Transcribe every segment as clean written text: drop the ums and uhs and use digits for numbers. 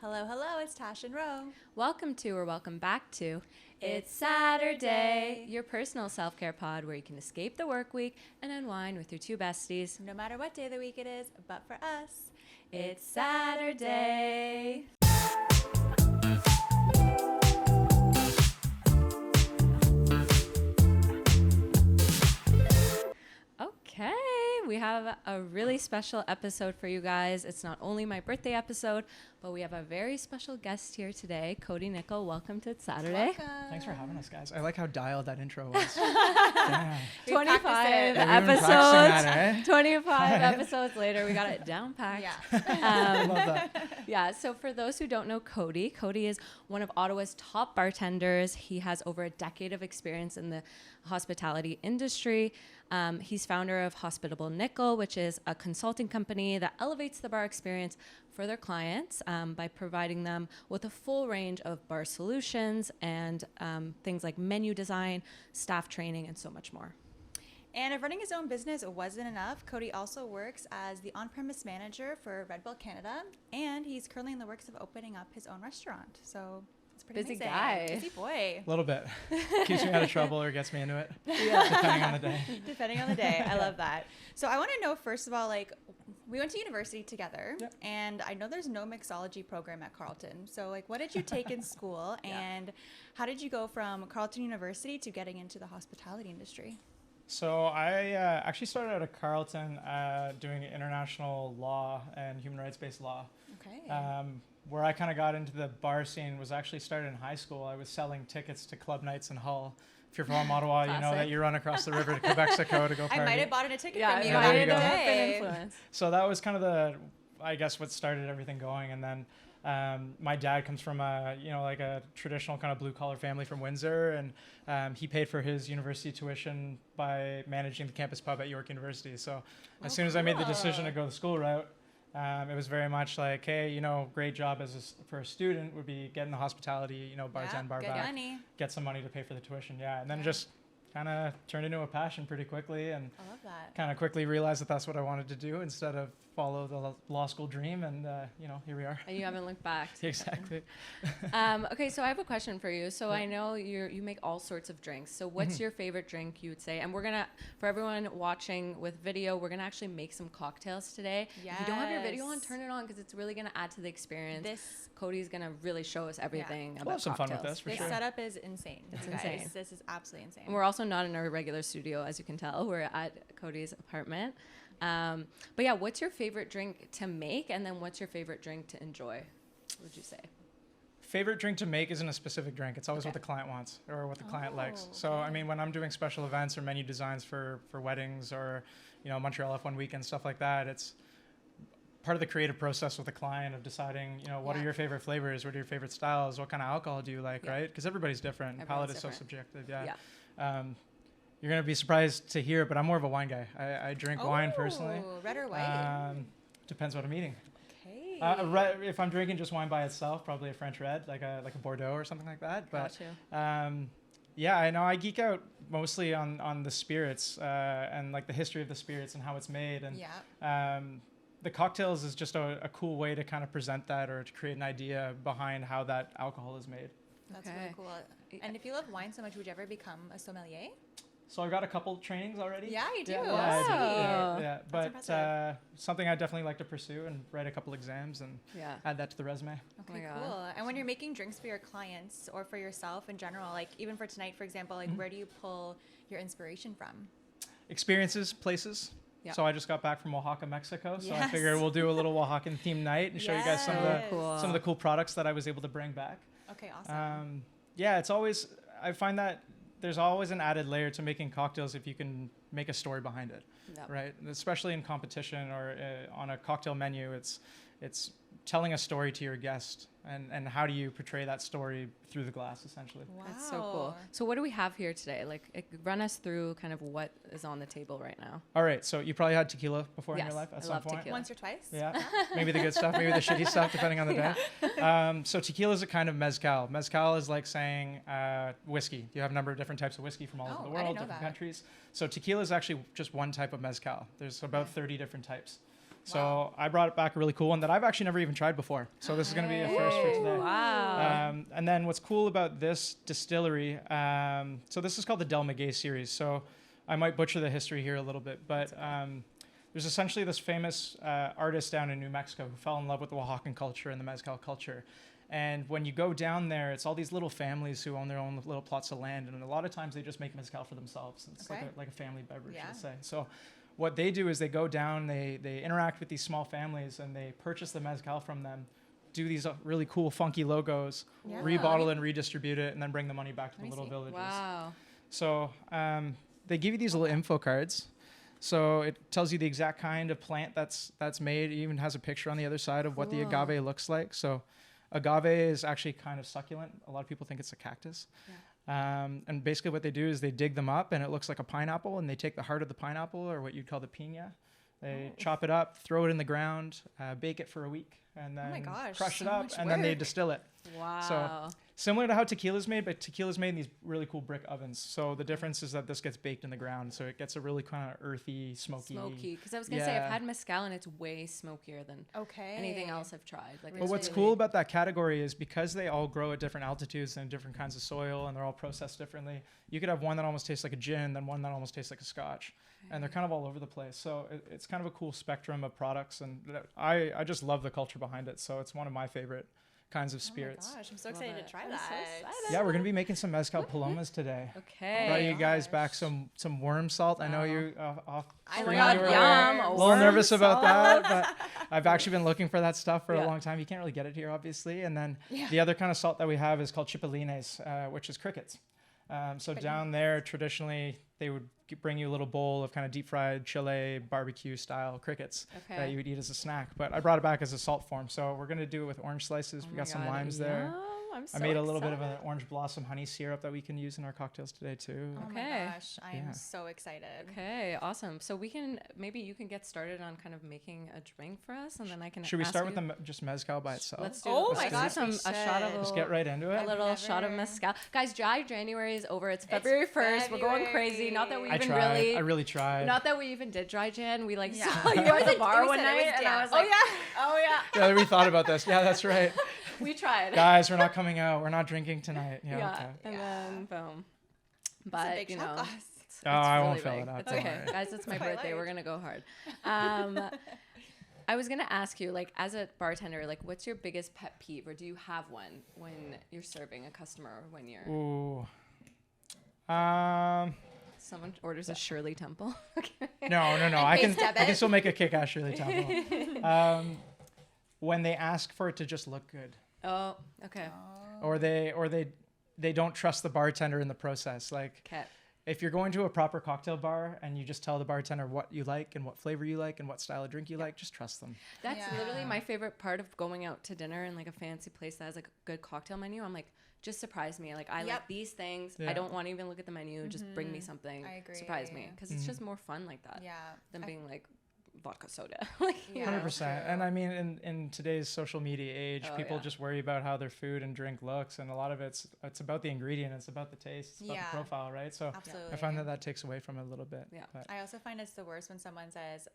Hello, hello, it's Tash and Ro. Welcome to or welcome back to It's Saturday, your personal self-care pod where you can escape the work week and unwind with your two besties. No matter what day of the week it is, but for us, It's Saturday. Okay, we have a really special episode for you guys. It's not only my birthday episode, but we have a very special guest here today, Cody Nicoll. Welcome to It's Saturday. welcome. Thanks for having us, guys. I like how dialed that intro was. 25 Yeah, we've been practicing episodes. that, eh? 25 episodes later, we got it down packed. Yeah. I love that. Yeah, so for those who don't know Cody is one of Ottawa's top bartenders. He has over a decade of experience in the hospitality industry. He's founder of Hospitable Nicoll, which is a consulting company that elevates the bar experience for their clients by providing them with a full range of bar solutions and things like menu design, staff training, and so much more. And if running his own business wasn't enough, Cody also works as the on-premise manager for Redbull Canada, and he's currently in the works of opening up his own restaurant. So it's pretty Busy amazing. guy. Busy boy. A little bit. Keeps me out of trouble or gets me into it, Yeah. depending on the day. Depending on the day. I love that. So I want to know, first of all, like, we went to university together, Yep. and I know there's no mixology program at Carleton. So, like, what did you take in school, and how did you go from Carleton University to getting into the hospitality industry? So I actually started out at Carleton doing international law and human rights-based law. Okay. Where I kind of got into the bar scene was actually started in high school. I was selling tickets to club nights in Hull. If you're from Ottawa, you know Classic. that you run across the river to Quebec-Mexico to go party. I might have bought a ticket Yeah, from you yeah, back there in you the go. day. Influence. So that was kind of the, I guess, what started everything going. And then my dad comes from a, like a traditional kind of blue collar family from Windsor, and he paid for his university tuition by managing the campus pub at York University. So as soon as I made the decision to go the school route, it was very much like, hey, great job for a student would be getting the hospitality, bartend, bar good back, money. get some money to pay for the tuition. Yeah. And then Yeah. just kind of turned into a passion pretty quickly, and I love that. kind of quickly realized that that's what I wanted to do instead of follow the law school dream. And, here we are. And you haven't looked back. Exactly. Okay, so I have a question for you. So I know you make all sorts of drinks. So what's your favorite drink you would say? And we're gonna, for everyone watching with video, we're gonna actually make some cocktails today. If you don't have your video on, Yes. turn it on because it's really gonna add to the experience. This Cody's gonna really show us everything about We'll have some fun with cocktails. this, for this sure. setup is insane. It's you guys. insane. This is absolutely insane. And we're also not in our regular studio, as you can tell. We're at Cody's apartment. But yeah, what's your favorite drink to make? And then what's your favorite drink to enjoy? What would you say? Favorite drink to make isn't a specific drink. It's always Okay. what the client wants or what the client likes. Oh, So, okay. I mean, when I'm doing special events or menu designs for weddings or, Montreal F1 weekend, stuff like that, it's part of the creative process with the client of deciding, what are Yeah. your favorite flavors? What are your favorite styles? What kind of alcohol do you like, Yeah. right? Because everybody's different. Palate Everyone's is so different. subjective, yeah. You're going to be surprised to hear, but I'm more of a wine guy. I drink wine personally. Oh, red or white? Depends what I'm eating. Okay. If I'm drinking just wine by itself, probably a French red, like a Bordeaux or something like that. But Got you. yeah, I know I geek out mostly on the spirits and like the history of the spirits and how it's made. And Yeah. the cocktails is just a cool way to kind of present that or to create an idea behind how that alcohol is made. That's Okay. really cool. And if you love wine so much, would you ever become a sommelier? So I got a couple trainings already. Yeah, you do. Yeah, I do. Wow. Yeah. That's impressive. But something I definitely like to pursue and write a couple exams and Yeah. add that to the resume. Oh my Okay, God. cool. And when you're making drinks for your clients or for yourself in general, like even for tonight, for example, like where do you pull your inspiration from? Experiences, places. Yeah. So I just got back from Oaxaca, Mexico. So I Yes. figured we'll do a little Oaxacan themed night and show you guys some of the Yes. Cool. some of the cool products that I was able to bring back. Okay, awesome. Yeah, it's always, I find that there's always an added layer to making cocktails if you can make a story behind it, Yep. right? And especially in competition or on a cocktail menu, it's telling a story to your guest and how do you portray that story through the glass, essentially. Wow. That's so cool. So what do we have here today? Like, run us through kind of what is on the table right now. All right, so you probably had tequila before in Yes, your life I at some love point. tequila. Once or twice? Yeah, maybe the good stuff, maybe the shitty stuff, depending on the day. So tequila is a kind of mezcal. Mezcal is like saying whiskey. You have a number of different types of whiskey from all over the Oh, I world, didn't know different that. countries. So tequila is actually just one type of mezcal. There's about 30 different types. So I brought it back a really cool one that I've actually never even tried before. So this is going to be a first for today. Wow. And then what's cool about this distillery, so this is called the Del Maguey series. So I might butcher the history here a little bit, but there's essentially this famous artist down in New Mexico who fell in love with the Oaxacan culture and the Mezcal culture. And when you go down there, it's all these little families who own their own little plots of land. And a lot of times they just make Mezcal for themselves. It's like a family beverage, let's say. So what they do is they go down, they interact with these small families, and they purchase the Mezcal from them, do these really cool, funky logos, rebottle and redistribute it, and then bring the money back to the little villages. Wow. So they give you these little info cards. So it tells you the exact kind of plant that's made. It even has a picture on the other side of what the agave looks like. So agave is actually kind of succulent. A lot of people think it's a cactus. And basically what they do is they dig them up, and it looks like a pineapple, and they take the heart of the pineapple, or what you'd call the piña. They chop it up, throw it in the ground, bake it for a week, and then crush it up, and then they distill it. Wow. So similar to how tequila's made, but tequila's made in these really cool brick ovens. So the difference is that this gets baked in the ground, so it gets a really kind of earthy, smoky. Because I was going to say, I've had mezcal, and it's way smokier than anything else I've tried. Like, but what's cool about that category is because they all grow at different altitudes and different kinds of soil, and they're all processed differently, you could have one that almost tastes like a gin, then one that almost tastes like a scotch. And they're kind of all over the place. So it's kind of a cool spectrum of products. And I just love the culture behind it. So it's one of my favorite kinds of spirits. Oh my gosh, I'm so excited to try that. Yeah, we're going to be making some Mezcal Palomas today. Okay. Brought you guys back some worm salt. I know you I screen love you were yum. a little nervous about that, but I've actually been looking for that stuff for a long time. You can't really get it here, obviously. And then the other kind of salt that we have is called chipolines, which is crickets. So down there, traditionally, they would bring you a little bowl of kind of deep fried Chile barbecue style crickets that you would eat as a snack. But I brought it back as a salt form. So we're going to do it with orange slices. We got some limes there. I'm so I made a little bit of an orange blossom honey syrup that we can use in our cocktails today too. Oh my gosh, I am so excited. Okay, awesome. So maybe you can get started on kind of making a drink for us, and then I can. Should we start with just mezcal by itself? Let's do. Oh my gosh, a shot of. Just get right into it. A little shot of mezcal, guys. Dry January is over. It's February 1st. We're going crazy. Not that we even really. I really tried. Not that we even did dry Jan. We saw you at the bar one night, and I was like, oh yeah. Yeah, we thought about this. Yeah, that's right. We tried. Guys, we're not coming out. We're not drinking tonight. Yeah. Okay. And then boom. But you know. Oh, I really won't fill it up. It's okay, guys. It's my birthday. We're gonna go hard. I was gonna ask you, like, as a bartender, like, what's your biggest pet peeve, or do you have one when you're serving a customer, or when you're? Ooh. Someone orders a Shirley Temple. No. I can still make a kick-ass Shirley Temple. When they ask for it to just look good. Oh, okay. Or they don't trust the bartender in the process. Like, if you're going to a proper cocktail bar and you just tell the bartender what you like and what flavor you like and what style of drink you like, just trust them. That's literally my favorite part of going out to dinner in like a fancy place that has like a good cocktail menu. I'm like, just surprise me. Like, I like these things. I don't want to even look at the menu. Just bring me something. I agree. Surprise me. Because it's just more fun like that. Yeah. Than being like vodka soda. Like, 100%. And I mean, in today's social media age, people just worry about how their food and drink looks, and a lot of it's about the ingredient, it's about the taste, it's about the profile, right? So I find that takes away from it a little bit. Yeah. But I also find it's the worst when someone says,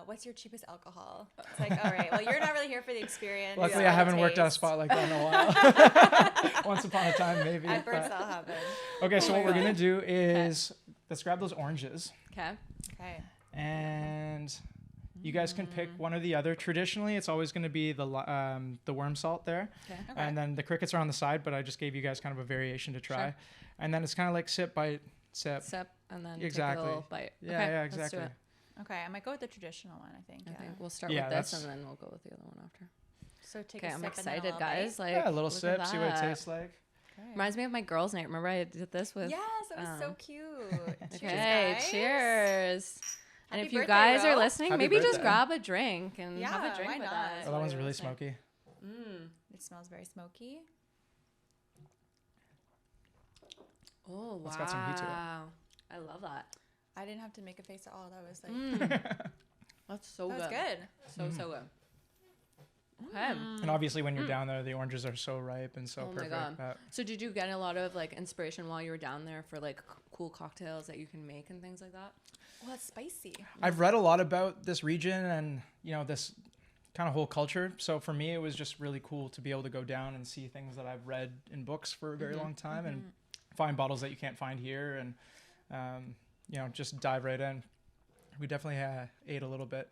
what's your cheapest alcohol? It's like, all right, well, you're not really here for the experience. Luckily, I haven't worked at a spot like that in a while. Once upon a time, maybe. I've heard that'll happen. Okay, so what we're going to do is let's grab those oranges. Okay. And you guys can pick one or the other. Traditionally, it's always going to be the worm salt there. Okay. And then the crickets are on the side, but I just gave you guys kind of a variation to try. Sure. And then it's kind of like sip, bite, sip. Sip, and then exactly. take a little bite. Yeah, exactly. Let's do it. Okay, I might go with the traditional one, I think. I think we'll start with this, and then we'll go with the other one after. So take a sip. I'm excited, guys. Like, a little sip, see what it tastes like. Okay. Reminds me of my girls' night. Remember I did this with? Yes, it was so cute. Okay, cheers. And Happy if you birthday, guys Ro. are listening, Happy maybe birthday. just grab a drink and have a drink why with not? us. Oh, that one's really smoky. It smells very smoky. Oh, wow. It's got some heat to it. I love that. I didn't have to make a face at all. That was like... That's so good. That was good. So good. Okay. And obviously when you're down there, the oranges are so ripe and so Oh my perfect. God. that- So did you get a lot of like inspiration while you were down there for like cool cocktails that you can make and things like that? Well, it's spicy. I've read a lot about this region and, this kind of whole culture. So for me, it was just really cool to be able to go down and see things that I've read in books for a very long time and find bottles that you can't find here and, just dive right in. We definitely ate a little bit.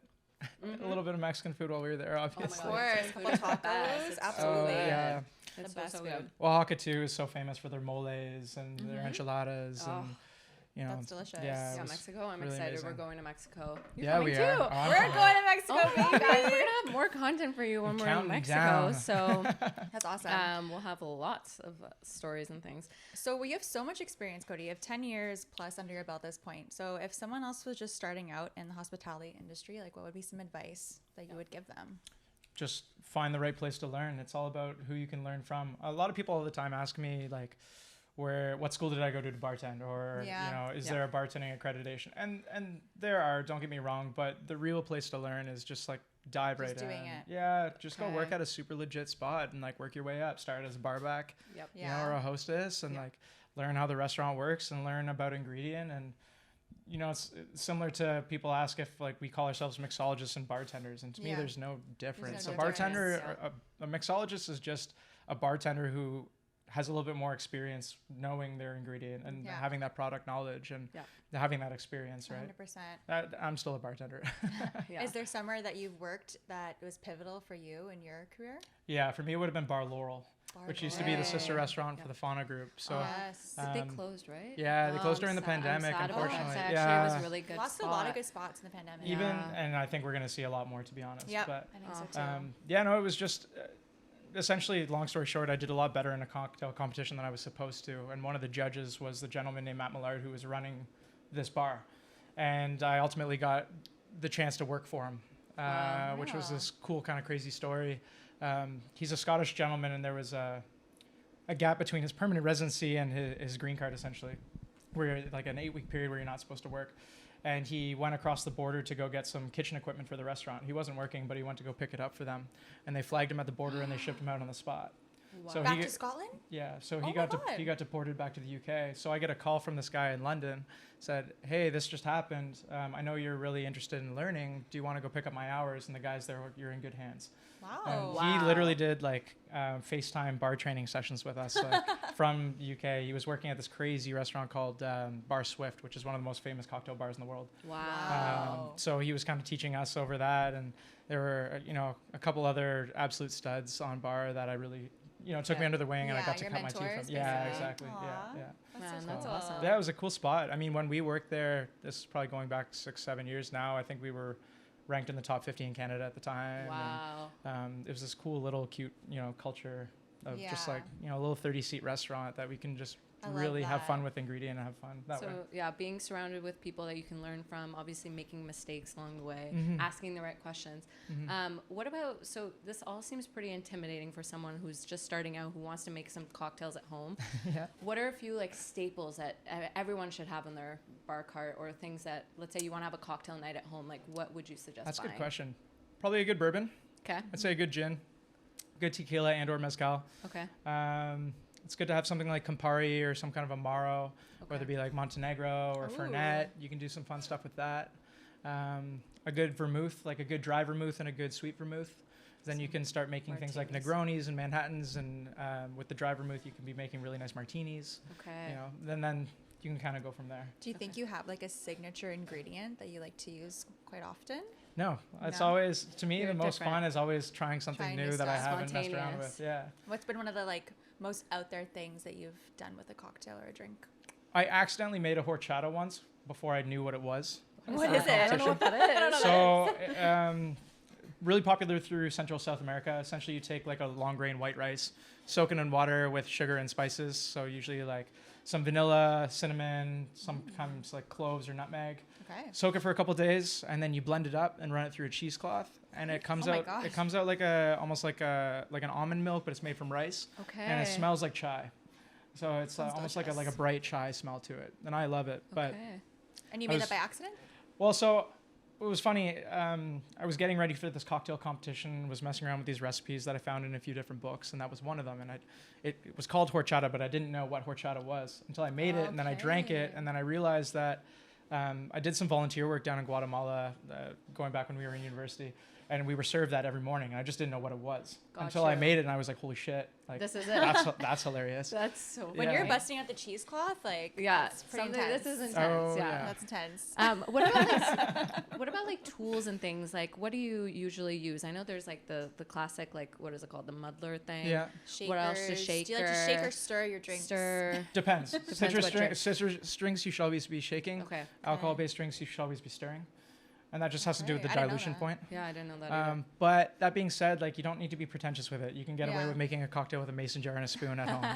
A little bit of Mexican food while we were there, obviously. Of course, a couple tacos, It's absolutely. yeah. It's The best so food. good. Oaxaca too is so famous for their moles and their enchiladas and That's delicious. Yeah, it Yeah, was Mexico. I'm really excited. amazing. We're going to Mexico. You're Yeah, coming we too. are. Oh, I'm We're coming. going to Mexico, Oh my God, baby. guys, we're gonna have more content for you when we're in counting Mexico. down. So That's awesome. we'll have lots of stories and things. So you have so much experience, Cody. You have 10 years plus under your belt at this point. So if someone else was just starting out in the hospitality industry, like what would be some advice that you would give them? Just find the right place to learn. It's all about who you can learn from. A lot of people all the time ask me like, what school did I go to bartend, or is there a bartending accreditation? And there are, don't get me wrong, but the real place to learn is just like dive Just right doing in. it. Yeah, just go work Okay. at a super legit spot and like work your way up. Start as a barback, Yep. Yeah. or a hostess, and like learn how the restaurant works and learn about ingredient. And it's similar to people ask if like we call ourselves mixologists and bartenders, and to me Yeah. there's no difference. no A bartender, difference, a mixologist is just a bartender who has a little bit more experience knowing their ingredient and Yeah. having that product knowledge and Yeah. having that experience, right? 100%. I'm still a bartender. Yeah. Is there somewhere that you've worked that was pivotal for you in your career? Yeah, for me it would have been Bar Laurel, which used to be the sister Laurel. restaurant for the Fauna Group. So Yes. They um, closed, right? yeah, they closed I'm during the sad- I'm pandemic, sad about that. unfortunately. Actually, Yeah. it was a really good Lost spot. a lot of good spots in the pandemic. even, Yeah. and I think we're going to see a lot more, to be honest. Yep. But I think so too. it was just essentially, long story short, I did a lot better in a cocktail competition than I was supposed to. And one of the judges was the gentleman named Matt Millard, who was running this bar. And I ultimately got the chance to work for him, which was Wow. this cool, kind of crazy story. He's a Scottish gentleman, and there was a gap between his permanent residency and his green card, essentially, where like an 8-week period where you're not supposed to work. And he went across the border to go get some kitchen equipment for the restaurant. He wasn't working, but he went to go pick it up for them. And they flagged him at the border and they shipped him out on the spot. Wow. So Back he to Scotland? yeah, so Oh he my got God. he got deported back to the UK. So I get a call from this guy in London, said, "Hey, this just happened. I know you're really interested in learning. Do you want to go pick up my hours?" And the guys there, you're in good hands. Wow. And he literally did like FaceTime bar training sessions with us like, from the UK. He was working at this crazy restaurant called Bar Swift, which is one of the most famous cocktail bars in the world. Wow. So he was kind of teaching us over that, and there were a couple other absolute studs on bar that I really took me under the wing, and I Yeah, got to your cut my teeth mentors, from. Yeah, basically. exactly. Aw. Yeah. Man, so that's cool. awesome. Yeah, it was a cool spot. I mean, when we worked there, this is probably going back 6-7 years now. I think we were ranked in the top 50 in Canada at the time. Wow. And, it was this cool little cute, culture of just Yeah. like, a little 30-seat restaurant that we can just I love really have fun that. with ingredient and have fun that So way. yeah, being surrounded with people that you can learn from, obviously making mistakes along the way, Mhm. asking the right questions. Mhm. What about, so this all seems pretty intimidating for someone who's just starting out, who wants to make some cocktails at home. Yeah. What are a few like staples that everyone should have on their bar cart, or things that, let's say you want to have a cocktail night at home, like what would you suggest That's a buying? good question. Probably a good bourbon. Okay. I'd say a good gin, good tequila and or mezcal. Okay. It's good to have something like Campari or some kind of Amaro, whether it be like Montenegro or Ooh. Fernet. You can do some fun stuff with that. A good vermouth, like a good dry vermouth and a good sweet vermouth. Then you can start making things like Martinis. Negronis and Manhattans, and with the dry vermouth, you can be making really nice martinis. Okay. Then you can kind of go from there. Do you think you have like a signature ingredient that you like to use quite often? No, it's No? always, to me, You're the most different. fun is always trying something Trying new new that I stuff. haven't messed around Spontaneous. with. Yeah. What's been one of the like most out there things that you've done with a cocktail or a drink? I accidentally made a horchata once before I knew what it was. What for a is it? I don't know what competition. that is. I don't know So, really popular through Central South America. Essentially, you take like a long grain white rice, soak it in water with sugar and spices. So usually like some vanilla, cinnamon, sometimes like cloves or nutmeg. Okay. Soak it for a couple days, and then you blend it up and run it through a cheesecloth, and it comes Oh my out. gosh. It comes out like almost like an almond milk, but it's made from rice, Okay. and it smells like chai. So it's Sounds almost like a delicious. bright chai smell to it, and I love it. But Okay. And you I made was- that by accident? well, so it was funny. I was getting ready for this cocktail competition, was messing around with these recipes that I found in a few different books, and that was one of them. And it was called horchata, but I didn't know what horchata was until I made it, and then I drank it, and then I realized that I did some volunteer work down in Guatemala, going back when we were in university, and we were served that every morning, and I just didn't know what it was until I made it, and I was like, holy shit, like this is it. That's hilarious. That's so When you're busting out the cheesecloth, like it's pretty intense. This is intense. Oh, yeah, that's intense. What about like tools and things? Like, what do you usually use? I know there's like the classic, like, what is it called, the muddler thing? Yeah. Shakers. What else? The shaker. Do you like to shake or stir your drinks? Depends. Citrus drinks you should always be shaking. Okay. Alcohol-based drinks you should always be stirring. And that just has to do with the I didn't know dilution that. point. Yeah, I didn't know that either. But that being said, like, you don't need to be pretentious with it. You can get away Yeah. with making a cocktail with a mason jar and a spoon at home. Like,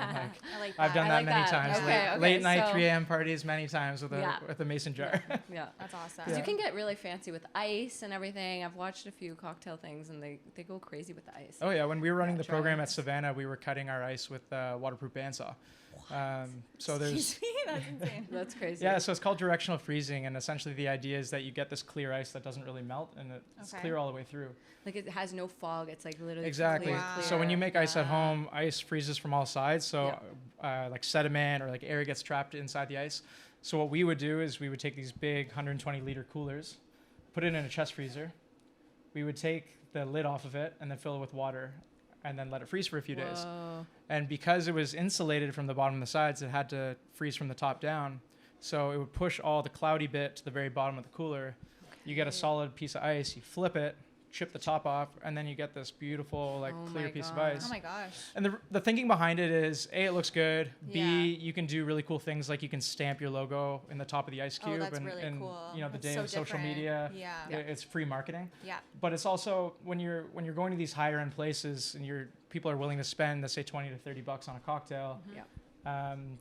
I like that. I've done I that like many that. times. Okay, Late night so- 3 a.m. parties many times with Yeah. a mason jar. Yeah. That's awesome. Because you can get really fancy with ice and everything. I've watched a few cocktail things, and they go crazy with the ice. Oh yeah, when we were running the Try program it. at Savannah, we were cutting our ice with waterproof bandsaw. So there's Excuse me? That's insane. That's crazy. yeah, so it's called directional freezing, and essentially the idea is that you get this clear ice that doesn't really melt, and it's Okay. clear all the way through. Like it has no fog. It's like literally Exactly. clear, Wow. So when you make ice at Yeah. home, ice freezes from all sides. So like sediment or like air gets trapped inside the ice. So what we would do is we would take these big 120-liter coolers, put it in a chest freezer. We would take the lid off of it and then fill it with water, and then let it freeze for a few days. Whoa. And because it was insulated from the bottom and the sides, it had to freeze from the top down. So it would push all the cloudy bit to the very bottom of the cooler. You get a solid piece of ice, you flip it, chip the top off, and then you get this beautiful, like, Oh clear my piece of God. ice. Oh my gosh. And the thinking behind it is, A, it looks good. B, Yeah. you can do really cool things, like you can stamp your logo in the top of the ice cube. Oh, that's and, really and cool. you know, the That's day so of social different. media, Yeah. it's free marketing. Yeah. But it's also when you're going to these higher end places and people are willing to spend, let's say, $20 to $30 on a cocktail. Yeah.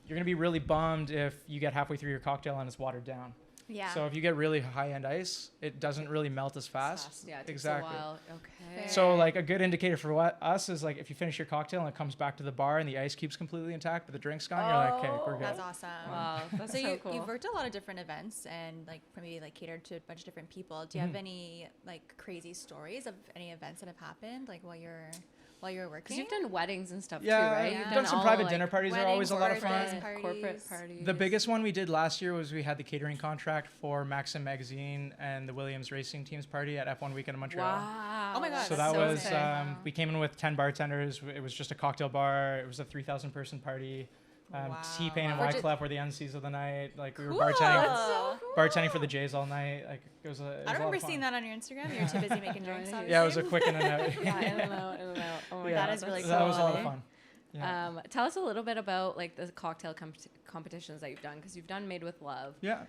You're gonna be really bummed if you get halfway through your cocktail and it's watered down. Yeah. So if you get really high end ice, it doesn't really melt as fast. Yeah, it takes exactly. a while. Okay. Fair. So like a good indicator for us is like if you finish your cocktail and it comes back to the bar and the ice cube's completely intact but the drink's gone, you're like, okay, we're good. That's awesome. Wow, that's So so cool. you've worked a lot of different events and like maybe like catered to a bunch of different people. Do you have any like crazy stories of any events that have happened like while you're working? Because you've done weddings and stuff Yeah, too, right? Yeah. You've done some all, private like, dinner parties are always a lot of fun. birthdays, corporate parties. parties. The biggest one we did last year was we had the catering contract for Maxim Magazine and the Williams Racing Team's party at F1 Weekend in Montreal. Wow. Oh my God, So that's that so was, sick. Wow. we came in with 10 bartenders. It was just a cocktail bar. It was a 3,000 person party. Wow. T-Pain and Wow. Wyclef were the MCs of the night. Like we were Cool. bartending, That's so bartending for the Jays all night. Like it was a. It was I a lot remember of fun. seeing that on your Instagram. You were too busy making drinks. Yeah, Yeah, it was a obviously. quick in and out. Yeah, in and out, in and out. Oh my Yeah, God, That is really That was a lot cool. of fun. Yeah. Tell us a little bit about like the cocktail competitions that you've done, because you've done Made with Love. Yeah.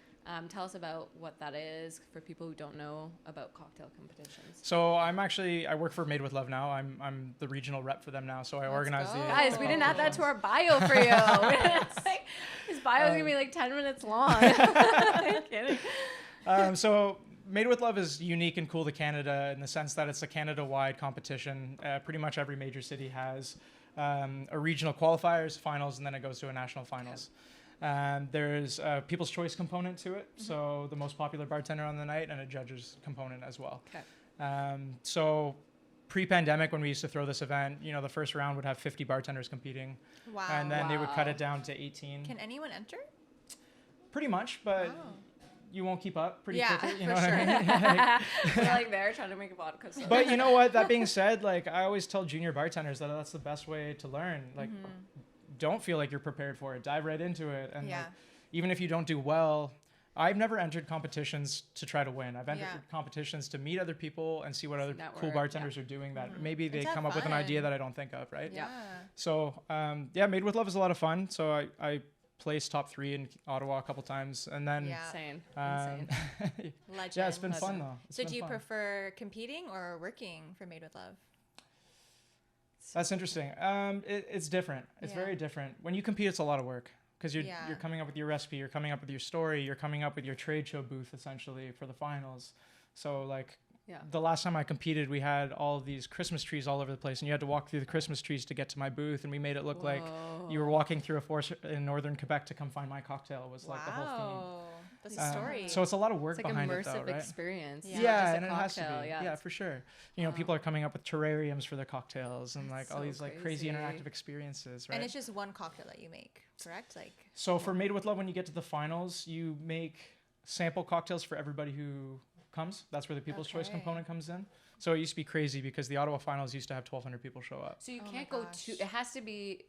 Tell us about what that is for people who don't know about cocktail competitions. So I work for Made with Love now. I'm the regional rep for them now. So I organize go. the. Guys, the we didn't add that to our bio for you. It's like, his bio is gonna be like 10 minutes long. I'm kidding. So Made with Love is unique and cool to Canada in the sense that it's a Canada-wide competition. Pretty much every major city has a regional qualifiers, finals, and then it goes to a national finals. There's a people's choice component to it, so the most popular bartender on the night, and a judges component as well. Okay. So pre-pandemic, when we used to throw this event, the first round would have 50 bartenders competing, Wow. and then they would cut Wow. it down to 18. Can anyone enter? Pretty much, but Wow. you won't keep up pretty Yeah, quickly. You for know what I mean? We're like there trying to make a vodka soda. But you know what? That being said, like I always tell junior bartenders that that's the best way to learn. Like, don't feel like you're prepared for it. Dive right into it. And Yeah. like, even if you don't do well, I've never entered competitions to try to win. I've entered Yeah. competitions to meet other people and see what other cool Network, bartenders are doing that maybe they It's come have up with an idea fun. that I don't think of, right? Yeah. So, yeah, Made with Love is a lot of fun. So I placed top 3 in Ottawa a couple times. And then, Yeah. Insane. um, Legend. yeah, it's been fun though. It's So been do you fun. prefer competing or working for Made with Love? That's interesting. It's different. It's Yeah. very different. When you compete, it's a lot of work because you're Yeah. you're coming up with your recipe, you're coming up with your story, you're coming up with your trade show booth essentially for the finals. So like Yeah. the last time I competed, we had all of these Christmas trees all over the place, and you had to walk through the Christmas trees to get to my booth, and we made it look like you were walking through a forest in northern Quebec to come find my cocktail. Was like the whole theme. That's a story. So it's a lot of work It's like behind it, immersive though, right? experience. Yeah. It's Yeah, not just a and it has to cocktail. be. Yeah, Yeah, for sure. You know, people are coming up with terrariums for their cocktails and like all so these like crazy crazy. interactive experiences, right? And it's just one cocktail that you make, correct? Like, So for Made with Love, when you get to the finals, you make sample cocktails for everybody who comes. That's where the People's Choice Okay. component comes in. So it used to be crazy because the Ottawa finals used to have 1,200 people show up. So you Oh my can't go gosh. too. It has to be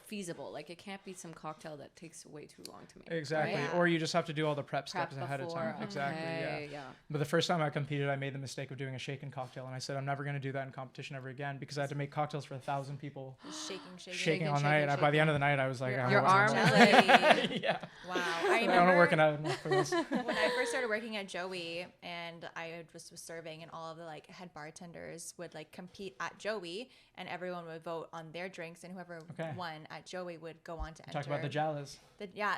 feasible. Like it can't be some cocktail that takes way too long to make. Exactly. Right? Or you just have to do all the prep Prep steps ahead of before. time. Exactly. Okay, Yeah. But the first time I competed, I made the mistake of doing a shaken cocktail, and I said I'm never going to do that in competition ever again because I had to make cocktails for 1,000 people, just shaking. shaking all shaking, night. By the end of the night, I was like, Your I Your wasn't arm able was to- Jelly. yeah. Wow. I I'm remember not working out enough for this. when I first started working at Joey and I just was serving, and all of the like head bartenders would like compete at Joey, and everyone would vote on their drinks, and whoever Okay. won at Joey would go on to enter. Talk about the Jalas. Yeah,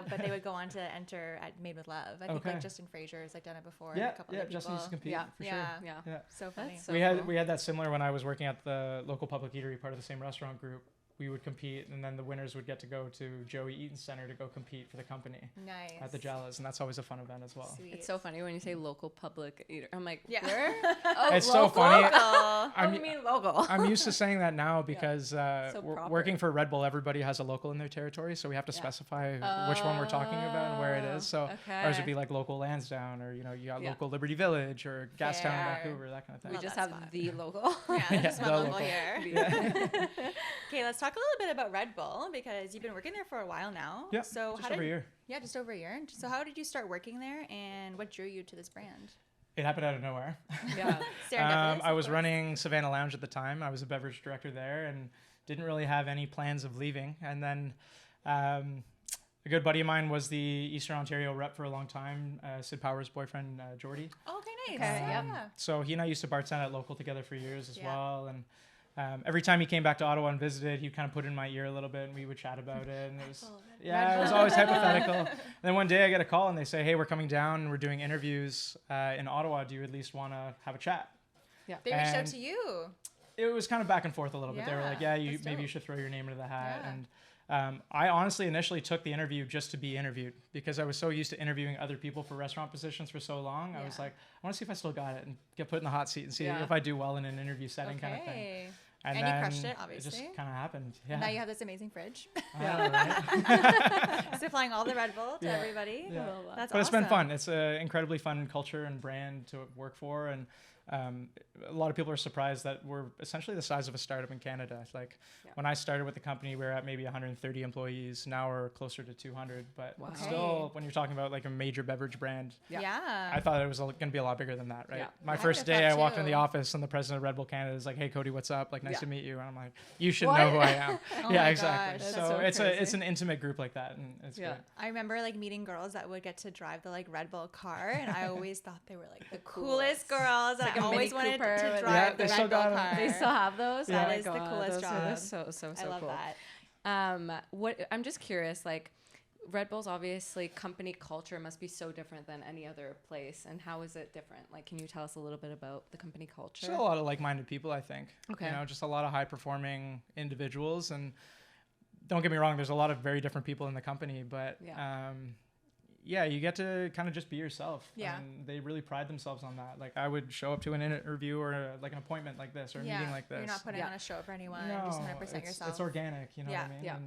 but they would go on to enter at Made with Love. I think Okay. like Justin Fraser's like done it before. Yeah, and a couple yeah. other Justin used to people. compete Yeah. for Yeah. sure. Yeah. Yeah. So funny. That's so we had cool. we had that similar when I was working at the local public eatery, part of the same restaurant group. We would compete, and then the winners would get to go to Joey Eaton Center to go compete for the company Nice. at the Jalas, and that's always a fun event as well. Sweet. It's so funny when you say local public eater. I'm like, Yeah. where? Oh, It's so local? funny. Oh, I'm- you mean local? I'm used to saying that now because So proper. working for Red Bull, everybody has a local in their territory, so we have to Yeah. specify which one we're talking about and where it is. So Okay. ours would be like local Lansdowne, or you got Yeah. local Liberty Village or Gastown, Fair. Vancouver, that kind of thing. We Love just that have spot. the local. Yeah, Yeah, just the one local local. here. Okay, let's talk a little bit about Red Bull because you've been working there for a while now. Yeah, So just how over a did year. Yeah, just over a year. So how did you start working there, and what drew you to this brand? It happened out of nowhere. Yeah. Serendipitous, I of was course. running Savannah Lounge at the time. I was a beverage director there and didn't really have any plans of leaving. And then a good buddy of mine was the Eastern Ontario rep for a long time, Sid Power's boyfriend, Jordy. Oh, okay, nice. Okay, Yeah. yep. So he and I used to bartend at local together for years as Yeah. well. And every time he came back to Ottawa and visited, he'd kind of put in my ear a little bit and we would chat about it. And it was, it was always hypothetical. And then one day I get a call and they say, hey, we're coming down and we're doing interviews in Ottawa. Do you at least want to have a chat? They reached out And to you. it was kind of back and forth a little bit. They were like, Yeah, yeah, that's maybe you dope. should throw your name into the hat. Yeah. And I honestly initially took the interview just to be interviewed because I was so used to interviewing other people for restaurant positions for so long. I was Yeah. like, I want to see if I still got it and get put in the hot seat and see Yeah. if I do well in an interview setting kind of thing. Okay. And And you crushed then it, obviously. It just kind of happened. Yeah. And now you have this amazing fridge. I know, right? Supplying all the Red Bull to Yeah. everybody. Yeah. That's But it's been awesome. fun. It's an incredibly fun culture and brand to work for. And a lot of people are surprised that we're essentially the size of a startup in Canada. Like Yeah. when I started with the company, we were at maybe 130 employees. Now we're closer to 200. But Wow. still, when you're talking about like a major beverage brand, Yeah. Yeah. I thought it was going to be a lot bigger than that, right? Yeah. My I first would've day, I thought walked in too. the office and the president of Red Bull Canada is like, "Hey, Cody, what's up? Like, nice Yeah. to meet you." And I'm like, "You should What? know who I am." Oh yeah, my exactly. gosh, So, that's so it's crazy. an intimate group like that, and it's Yeah. great. I remember like meeting girls that would get to drive the like Red Bull car, and I always thought they were like the coolest girls. like And a I always Mini wanted Cooper to with- drive Yeah, the they Red still Bull got 'em. car. They still have those. Yeah. Oh That my is the God, coolest those job. are so I love cool. that. What I'm just curious, like Red Bull's obviously company culture must be so different than any other place, and how is it different? Like, can you tell us a little bit about the company culture? Still a lot of like-minded people, I think. Okay. You know, just a lot of high-performing individuals, and don't get me wrong, there's a lot of very different people in the company, but Yeah. yeah, you get to kind of just be yourself. Yeah. And they really pride themselves on that. Like I would show up to an interview or like an appointment like this or a meeting like this. You're not putting Yeah. on a show for anyone. No, Just 100% it's, yourself. it's organic, you know Yeah. what I mean? Yeah.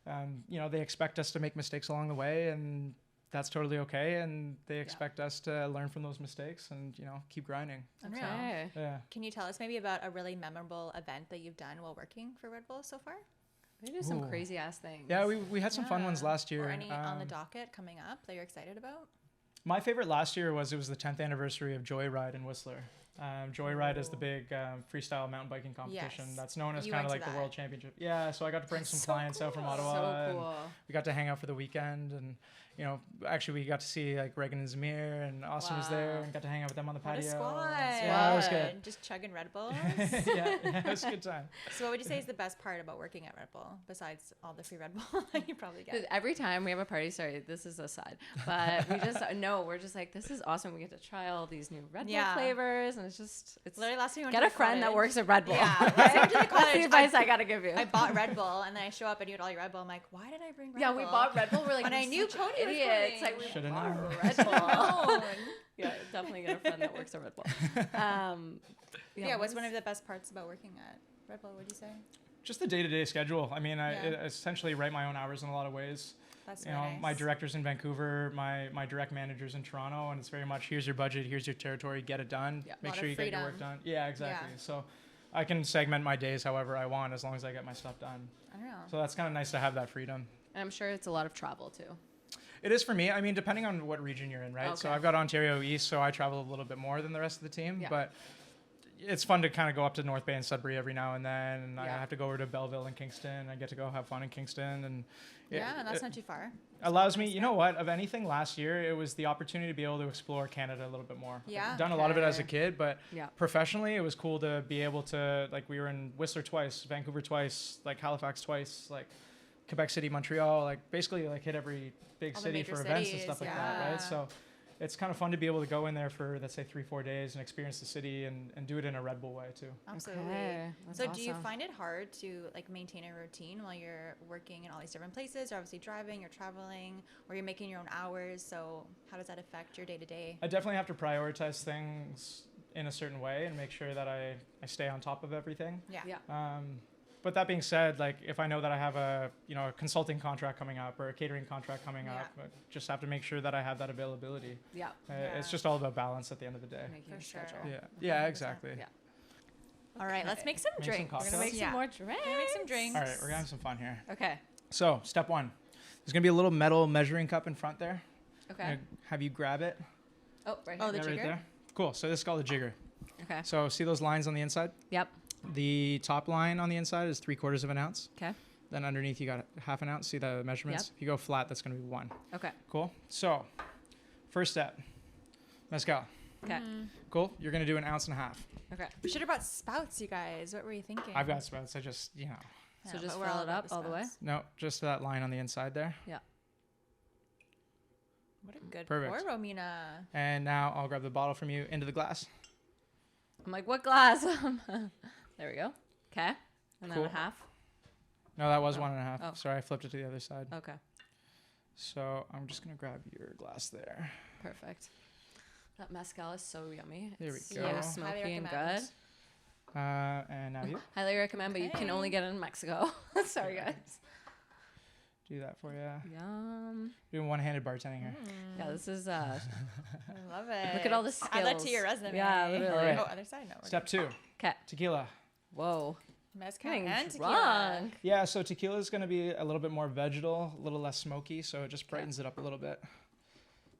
And, you know, they expect us to make mistakes along the way, and that's totally okay. And they expect us to learn from those mistakes and, you know, keep grinding. Unreal. Okay. Yeah. Can you tell us maybe about a really memorable event that you've done while working for Red Bull so far? They do some Ooh. crazy ass things. Yeah, we had some fun ones Yeah. last year. Or any on the Um, docket coming up that you're excited about? My favorite last year was the 10th anniversary of Joyride in Whistler. Joyride is the big freestyle mountain biking competition Yes. that's known as You kind of went like to the that. World Championship. Yeah, so I got to bring some So clients out from cool. Ottawa. So and cool. we got to hang out for the weekend, and you know, actually we got to see like Reagan and Zamir, and Austin was there, Wow. and got to hang out with them on the What a patio. squad. Yeah, it was good. Just chugging Red Bulls. yeah, it was a good time. So what would you say is the best part about working at Red Bull besides all the free Red Bull that you probably get? Every time we have a party, sorry, this is a side, but we just we're just like, this is awesome. We get to try all these new Red Bull Yeah. flavors, and it's Literally last time we went get to a the friend that college- works at Red Bull. Yeah, last time we went to the That's the college, advice I gotta give you. I bought Red Bull, and then I show up and you had all your Red Bull. I'm like, why did I bring Red yeah, Bull? we bought Red Bull. We're like, When I we're knew such Cody idiots. Like, we Should've bought known. Red Bull. Yeah, definitely get a friend that works at Red Bull. Yeah, what's one of the best parts about working at Red Bull, would you say? Just the day-to-day schedule. I mean, I Yeah. essentially write my own hours in a lot of ways. That's You very know, nice. my director's in Vancouver, my direct manager's in Toronto, and it's very much, here's your budget, here's your territory, get it done. Yeah. Make Lot sure of you get your work freedom. done. Yeah, exactly. Yeah. So I can segment my days however I want as long as I get my stuff done. I don't know. So that's kind of nice to have that freedom. And I'm sure it's a lot of travel too. It is for me. I mean, depending on what region you're in, right? So Okay. I've got Ontario East, so I travel a little bit more than the rest of the team. Yeah. But it's fun to kind of go up to North Bay and Sudbury every now and then. And I Yeah. have to go over to Belleville and Kingston. I get to go have fun in Kingston. And Yeah, and that's it not too far. allows me, you know what, of anything last year, it was the opportunity to be able to explore Canada a little bit more. Yeah. I've done a lot of it as a Okay. kid, but Yeah. professionally, it was cool to be able to, like, we were in Whistler twice, Vancouver twice, like Halifax twice, like Quebec City, Montreal, like basically like hit every big All the city major for events and cities, stuff like yeah. that, right? So it's kind of fun to be able to go in there for, let's say, 3-4 days and experience the city and do it in a Red Bull way too. Absolutely. Okay, that's So do you awesome. find it hard to like maintain a routine while you're working in all these different places? You're obviously driving, you're traveling, or you're making your own hours. So how does that affect your day to day? I definitely have to prioritize things in a certain way and make sure that I stay on top of everything. Yeah. But that being said, like if I know that I have a a consulting contract coming up or a catering contract coming Yeah. up, I just have to make sure that I have that availability. Yeah. It's Yeah. just all about balance at the end of the day. Making For a sure. schedule. Yeah, yeah, 100%. exactly. Yeah. All right, let's make some Make some drinks. cocktails? We're gonna make Yeah. some more drinks. We're gonna make some drinks. All right, we're gonna have some fun here. Okay. So step one, there's gonna be a little metal measuring cup in front there. Okay. I'm gonna have you grab it. Oh, right Oh, here. the Yeah, jigger? right there. Cool. So this is called a jigger. Okay. So see those lines on the inside? Yep. The top line on the inside is 3/4 of an ounce. Okay. Then underneath you got half an ounce. See the measurements? Yep. If you go flat, that's gonna be 1. Okay. Cool. So first step, mezcal. Okay. Cool. You're gonna do 1.5 ounces. Okay. We should have brought spouts, you guys. What were you thinking? I've got spouts. I just Yeah, So just but we're fill it about up all the way? spouts. no, just that line on the inside there. What a good Perfect. pour, Romina. And now I'll grab the bottle from you into the glass. I'm like, what glass? There we go. Okay. And then Cool. a half. No, that was Oh. 1.5. Oh. Sorry, I flipped it to the other side. Okay. So I'm just gonna grab your glass there. Perfect. That mezcal is so yummy. There we It's go. So Yeah, smoky highly and recommend. good. And now you Highly recommend, but you can only Okay. get it in Mexico. Sorry, guys. do that for you. Yum. Doing one-handed bartending here. Yeah, this is I love it. Look at all the Add that to skills. your resume. Yeah, literally. All right. Oh, other side. No. we're Step 2, okay. tequila. Whoa. good. Mezcal Getting and tequila. drunk. Yeah, so tequila is gonna be a little bit more vegetal, a little less smoky, so it just brightens it up a little bit.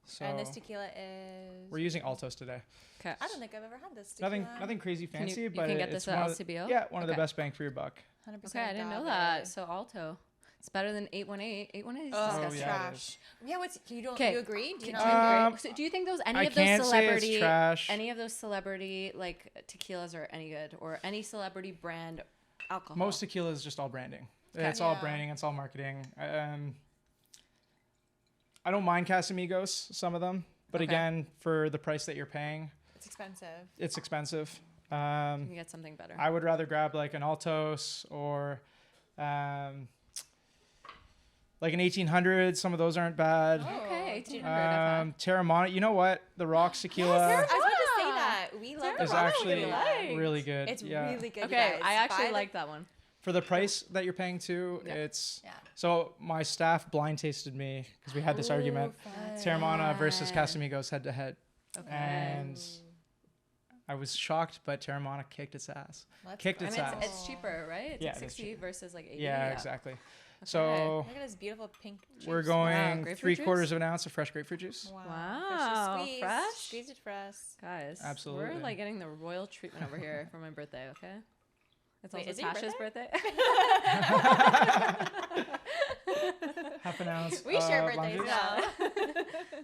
So And this tequila is. we're using Altos today. Okay. I don't think I've ever had this tequila. Nothing crazy Can fancy, you but can get it's this at one of the, LCBO? yeah, one of the Okay. best bang for your buck. 100% Okay, I didn't know agave. that. So Alto. It's better than 818. 818 is Oh, disgusting. yeah, it trash. Yeah, what's you don't Okay. you agree? Do you Do not you, agree? so do you think those I any of those can't say it's celebrity trash. any of those celebrity like tequilas are any good or any celebrity brand alcohol? Most tequila is just all branding. Okay. It's all Yeah. branding. It's all marketing. I don't mind Casamigos, some of them, but Okay. again, for the price that you're paying, It's expensive. it's expensive. you can get something better. I would rather grab like an Altos or like an 1800. Some of those aren't bad. Okay, Oh, 1800 I've had. Terramana. You know what? The Rocks tequila I was about to say Terramana. that. We love is Terramana, actually we like. really good. It's yeah. really good. Okay, you guys. I actually Buy the- like that one. For the price that you're paying too, Yeah. it's Yeah. so my staff blind tasted me because we had this argument. Terramana versus fun. Casamigos head to head. Okay. And I was shocked, but Terramana kicked its ass. Let's Kicked go. I its mean, ass. it's cheaper, right? It's Yeah, like it is 60 versus like 80. Yeah, exactly. Okay. So Look at this beautiful pink juice. we're Wow, going grapefruit 3/4 of an ounce of fresh grapefruit juice. Wow. Wow, Fresh squeeze. fresh? Squeeze it for us. Guys, Absolutely. we're like getting the royal treatment over here for my birthday, okay? It's Wait, also is it your Tasha's birthday. Half an ounce. We share of lime birthdays juice. now.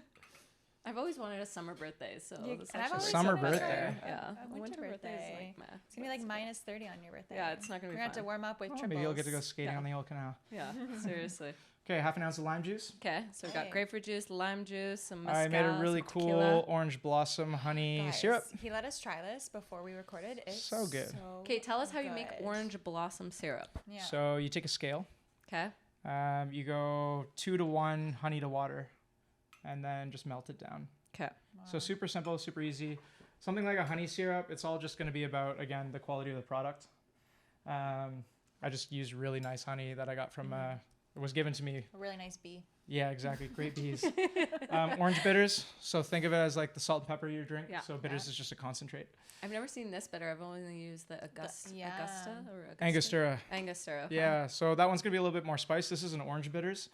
I've always wanted a summer birthday, so You- this and I've actually always Summer wanted birthday. Yeah, A a winter birthday is birthday. like meh. It's gonna be like minus 30 on your birthday. Yeah, it's not gonna We're be gonna have to fun. warm up with Oh, triples. maybe you'll get to go skating Yeah. on the old canal. Yeah, seriously. Okay, half an ounce of lime juice. Okay, so we've got Okay. grapefruit juice, lime juice, some mezcal, I made a really some cool tequila. orange blossom honey Guys, syrup. He let us try this before we recorded. It's So good. Okay, tell us how you make good. orange blossom syrup. Yeah. So you take a scale. Okay. You go 2 to 1 honey to water. and then just melt it down. Okay. So super simple, super easy. Something like a honey syrup, it's all just going to be about, again, the quality of the product. I just used really nice honey that I got from, it was given to me. A really nice bee. Yeah, exactly. Great bees. Orange bitters. So think of it as like the salt and pepper you drink. Yeah. So bitters is just a concentrate. I've never seen this bitter. I've only used the Augusta or Angostura. Angostura. Okay. Yeah, so that one's going to be a little bit more spice. This is an orange bitters.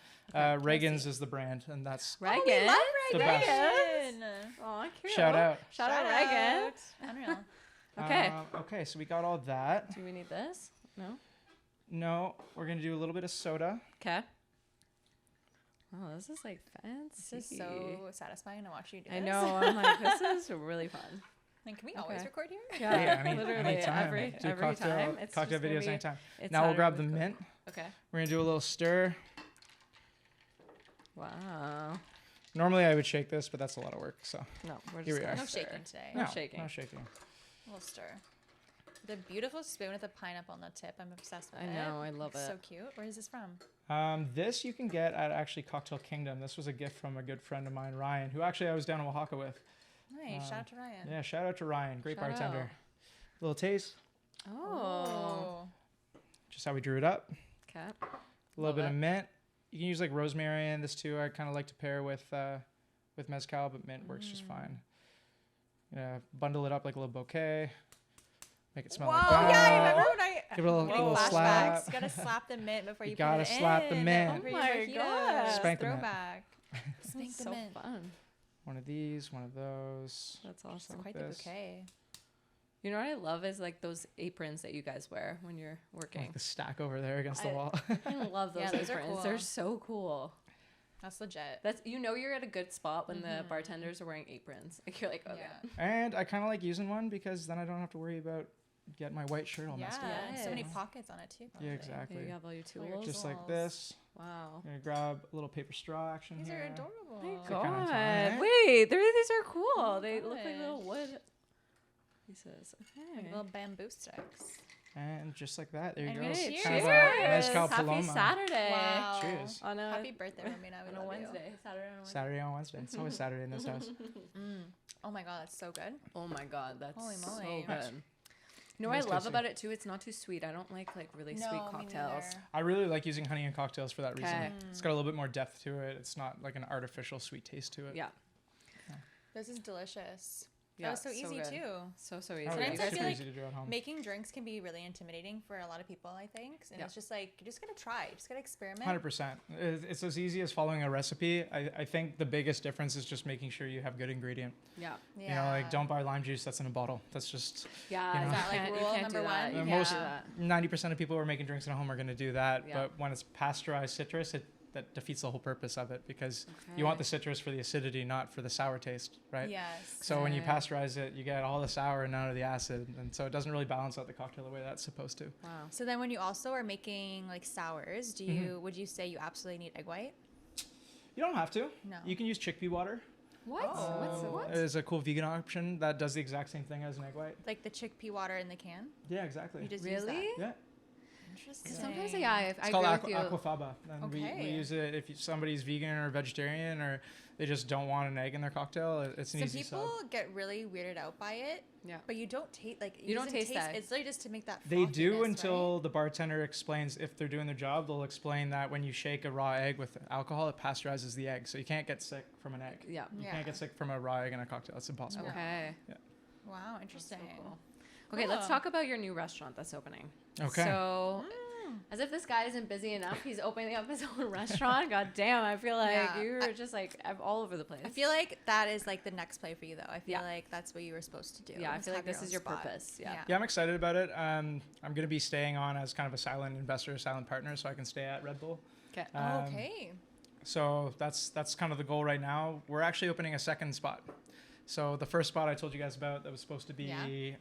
Reagan's is the brand, and that's Reagan. Oh, we love the Reagan. best. Aw, cute. Shout out. Shout out Reagan. Unreal. Okay. Okay, so we got all that. Do we need this? No? No, we're going to do a little bit of soda. Okay. Oh, this is like fancy. This is so satisfying to watch you do this. I know. I'm like, this is really fun. Like, can we always record here? Yeah, literally anytime. every Do time. It's cocktail just gonna videos be- anytime. it's Now we'll grab the Saturday with mint. Okay. We're going to do a little stir. Wow. Normally I would shake this, but that's a lot of work. So No, we're Here just we gonna are. No stir. shaking today. No shaking. No shaking. A little stir. The beautiful spoon with a pineapple on the tip. I'm obsessed with I it. know. I love it. So cute. Where is this from? This you can get at actually Cocktail Kingdom. This was a gift from a good friend of mine, Ryan, who actually I was down in Oaxaca with. Nice. Shout out to Ryan. Yeah, shout out to Ryan. Great Shout bartender. out. Little taste. Oh. Just how we drew it up. Okay. A little Love bit it. of mint. You can use like rosemary in this too. I kind of like to pair with mezcal, but mint works just fine. Yeah, bundle it up like a little bouquet. Make it smell Whoa, like that. yeah, I remember when I Give it a little, getting little flashbacks. slap. You gotta slap the mint before you, You put gotta it slap the in. mint. For Oh your my mojitos. gosh. Spank the mint. Throwback. This Spank is the so mint. fun. One of these, one of those. That's awesome. It's quite this. the bouquet. You know what I love is like those aprons that you guys wear when you're working. Like the stack over there against the I- wall. I love those Yeah, those are aprons. cool. They're so cool. That's legit. That's you're at a good spot when the bartenders are wearing aprons. Like you're like, okay. Yeah. And I kind of like using one because then I don't have to worry about getting my white shirt all messed up. Yeah, so many Yes. pockets on it too. Probably. Yeah, Okay, exactly. you have all your All your tools. Just like Balls. this. Wow. I'm gonna grab a little paper straw action These here. are adorable. My They're kinda fun, God. eh? Wait, these are cool. Oh my They look like little gosh. wood pieces. Okay. Like little bamboo sticks. And just like that, there you And go. cheers. Kind of a mezcal Happy Paloma. Saturday. Wow. Cheers. On a, Happy birthday, Romina. We on a love Wednesday. Saturday on a Wednesday. Saturday on Wednesday. It's always Saturday in this house. You. Oh my god, that's so good. Oh my God, that's Holy so moly. good. Nice. You know what I Nice love tasting. about it too? It's not too sweet. I don't like really sweet cocktails. I really like using honey in cocktails for that reason. Okay. It's got a little bit more depth to it. It's not like an artificial sweet taste to it. Yeah. This is delicious. Yeah, That was so easy good. too. So easy. Oh, yeah. Sometimes It's I super feel like easy to do at home. Making drinks can be really intimidating for a lot of people, I think. And Yeah. it's just like, you just gotta try. You just gotta experiment. 100%. It's as easy as following a recipe. I think the biggest difference is just making sure you have good ingredient. Yeah. Yeah. You know, like don't buy lime juice that's in a bottle. That's just Yeah. You know? Is that, like, you rule can't number do that. one? You Yeah. can't Most- do that. 90% of people who are making drinks at home are going to do that. Yeah. But when it's pasteurized citrus, that defeats the whole purpose of it because you want the citrus for the acidity, not for the sour taste, right? Yes. So when you Okay. pasteurize it, you get all the sour and none of the acid, and so it doesn't really balance out the cocktail the way that's supposed to. Wow. So then when you also are making like sours, do you would you say you absolutely need egg white? You don't have to. No. You can use chickpea water. What? Oh. What? It's a cool vegan option that does the exact same thing as an egg white. Like the chickpea water in the can? Yeah, exactly. You just use Really? that? Yeah. Interesting. Sometimes, yeah, It's I called agree with you. aquafaba. And we Okay. use it if somebody's vegan or vegetarian or they just don't want an egg in their cocktail. It's an Some easy people sub. get really weirded out by it, Yeah. but you don't taste like You don't doesn't taste that. It's literally just to make that. They do frothiness, until right? the bartender explains if they're doing their job. They'll explain that when you shake a raw egg with alcohol, it pasteurizes the egg, so you can't get sick from an egg. Yeah. You Yeah. can't get sick from a raw egg in a cocktail. It's impossible. Okay. Wow, interesting. Cool. Okay, let's Cool. talk about your new restaurant that's opening. Okay. So, as if this guy isn't busy enough, he's opening up his own restaurant. God damn, I feel like Yeah. you're just like all over the place. I feel like that is like the next play for you, though. I feel Yeah. like that's what you were supposed to do. Yeah, I is feel like have this own is your spot. purpose. Yeah. Yeah, I'm excited about it. I'm going to be staying on as kind of a silent investor, silent partner, so I can stay at Redbull. Okay. Okay. So that's kind of the goal right now. We're actually opening a second spot. So the first spot I told you guys about that was supposed to be a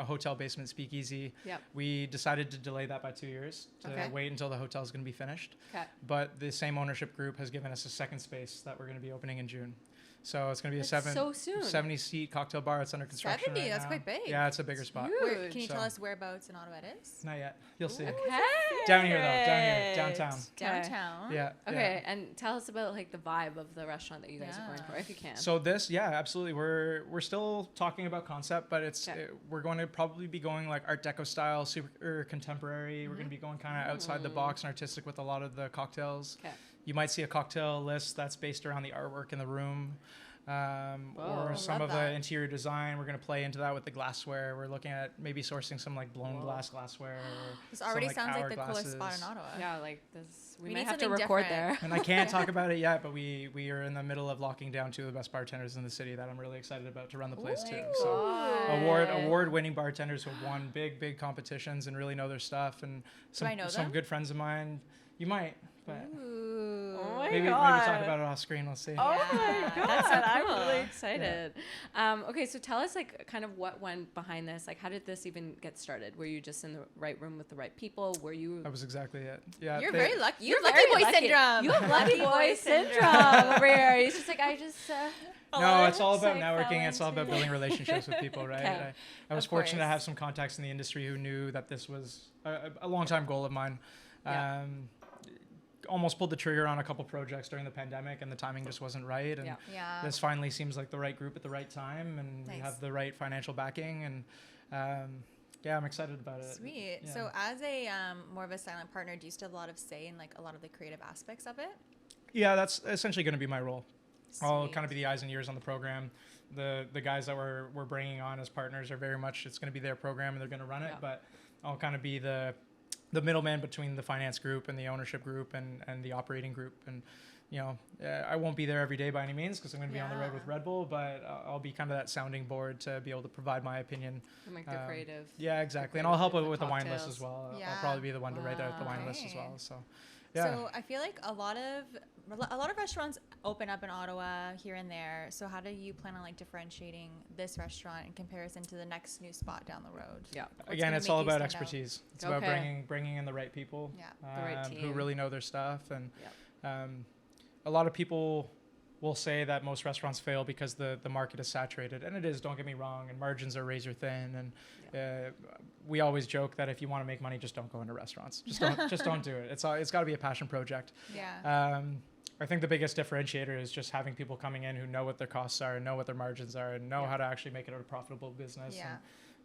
hotel basement speakeasy. Yep. We decided to delay that by 2 years to Okay. wait until the hotel is going to be finished. Okay. But the same ownership group has given us a second space that we're going to be opening in June. So it's going to be a so soon. 70-seat cocktail bar. It's under construction 70, right that's now. quite big. Yeah, it's a bigger spot. Huge. Can you tell us whereabouts in Ottawa it is? Not yet. You'll see. Okay. Down here, downtown. Downtown. Yeah. Okay, and tell us about like the vibe of the restaurant that you guys are going for, if you can. So absolutely. We're still talking about concept, but we're going to probably be going like Art Deco style, super contemporary. We're going to be going kind of outside the box and artistic with a lot of the cocktails. Okay. You might see a cocktail list that's based around the artwork in the room. Or some of the interior design. We're going to play into that with the glassware. We're looking at maybe sourcing some like blown glassware. This already some, sounds like the glasses. coolest spot in Ottawa. Yeah, like this. We need might have to something record different. there. And I can't talk about it yet, but we are in the middle of locking down two of the best bartenders in the city that I'm really excited about to run the place too. So award-winning bartenders who have won big competitions and really know their stuff. And some good friends of mine. You might, but maybe talk about it off screen. We'll see. Oh my god, that's so cool. I'm really excited. Yeah. Okay, so tell us like kind of what went behind this. Like, how did this even get started? Were you just in the right room with the right people? Were you? That was exactly it. Yeah. You're very lucky. You have very lucky boy lucky. syndrome. You have lucky boy syndrome over here. He's just like, I just. No, it's all about like networking. It's all about building relationships with people, right? Okay. I was fortunate to have some contacts in the industry who knew that this was a long-time goal of mine. Yeah. Almost pulled the trigger on a couple projects during the pandemic, and the timing just wasn't right. And this finally seems like the right group at the right time, and we have the right financial backing. And I'm excited about it. Sweet. Yeah. So as a more of a silent partner, do you still have a lot of say in like a lot of the creative aspects of it? Yeah, that's essentially going to be my role. Sweet. I'll kind of be the eyes and ears on the program. The guys that we're bringing on as partners are very much, it's going to be their program and they're going to run it, but I'll kind of be the middleman between the finance group and the ownership group and the operating group. And, I won't be there every day by any means because I'm going to be on the road with Redbull, but I'll be kind of that sounding board to be able to provide my opinion. And like the creative. Yeah, exactly. And I'll help with the wine list as well. Yeah. I'll probably be the one to write out the wine list as well. So, So I feel like a lot of restaurants open up in Ottawa here and there. So how do you plan on like differentiating this restaurant in comparison to the next new spot down the road? Yeah. Again, it's all about expertise. It's about bringing in the right people, the right team who really know their stuff. And a lot of people will say that most restaurants fail because the market is saturated, and it is. Don't get me wrong. And margins are razor thin, and we always joke that if you want to make money, just don't go into restaurants. Just don't do it. It's got to be a passion project. Yeah. I think the biggest differentiator is just having people coming in who know what their costs are, and know what their margins are, and know how to actually make it a profitable business, and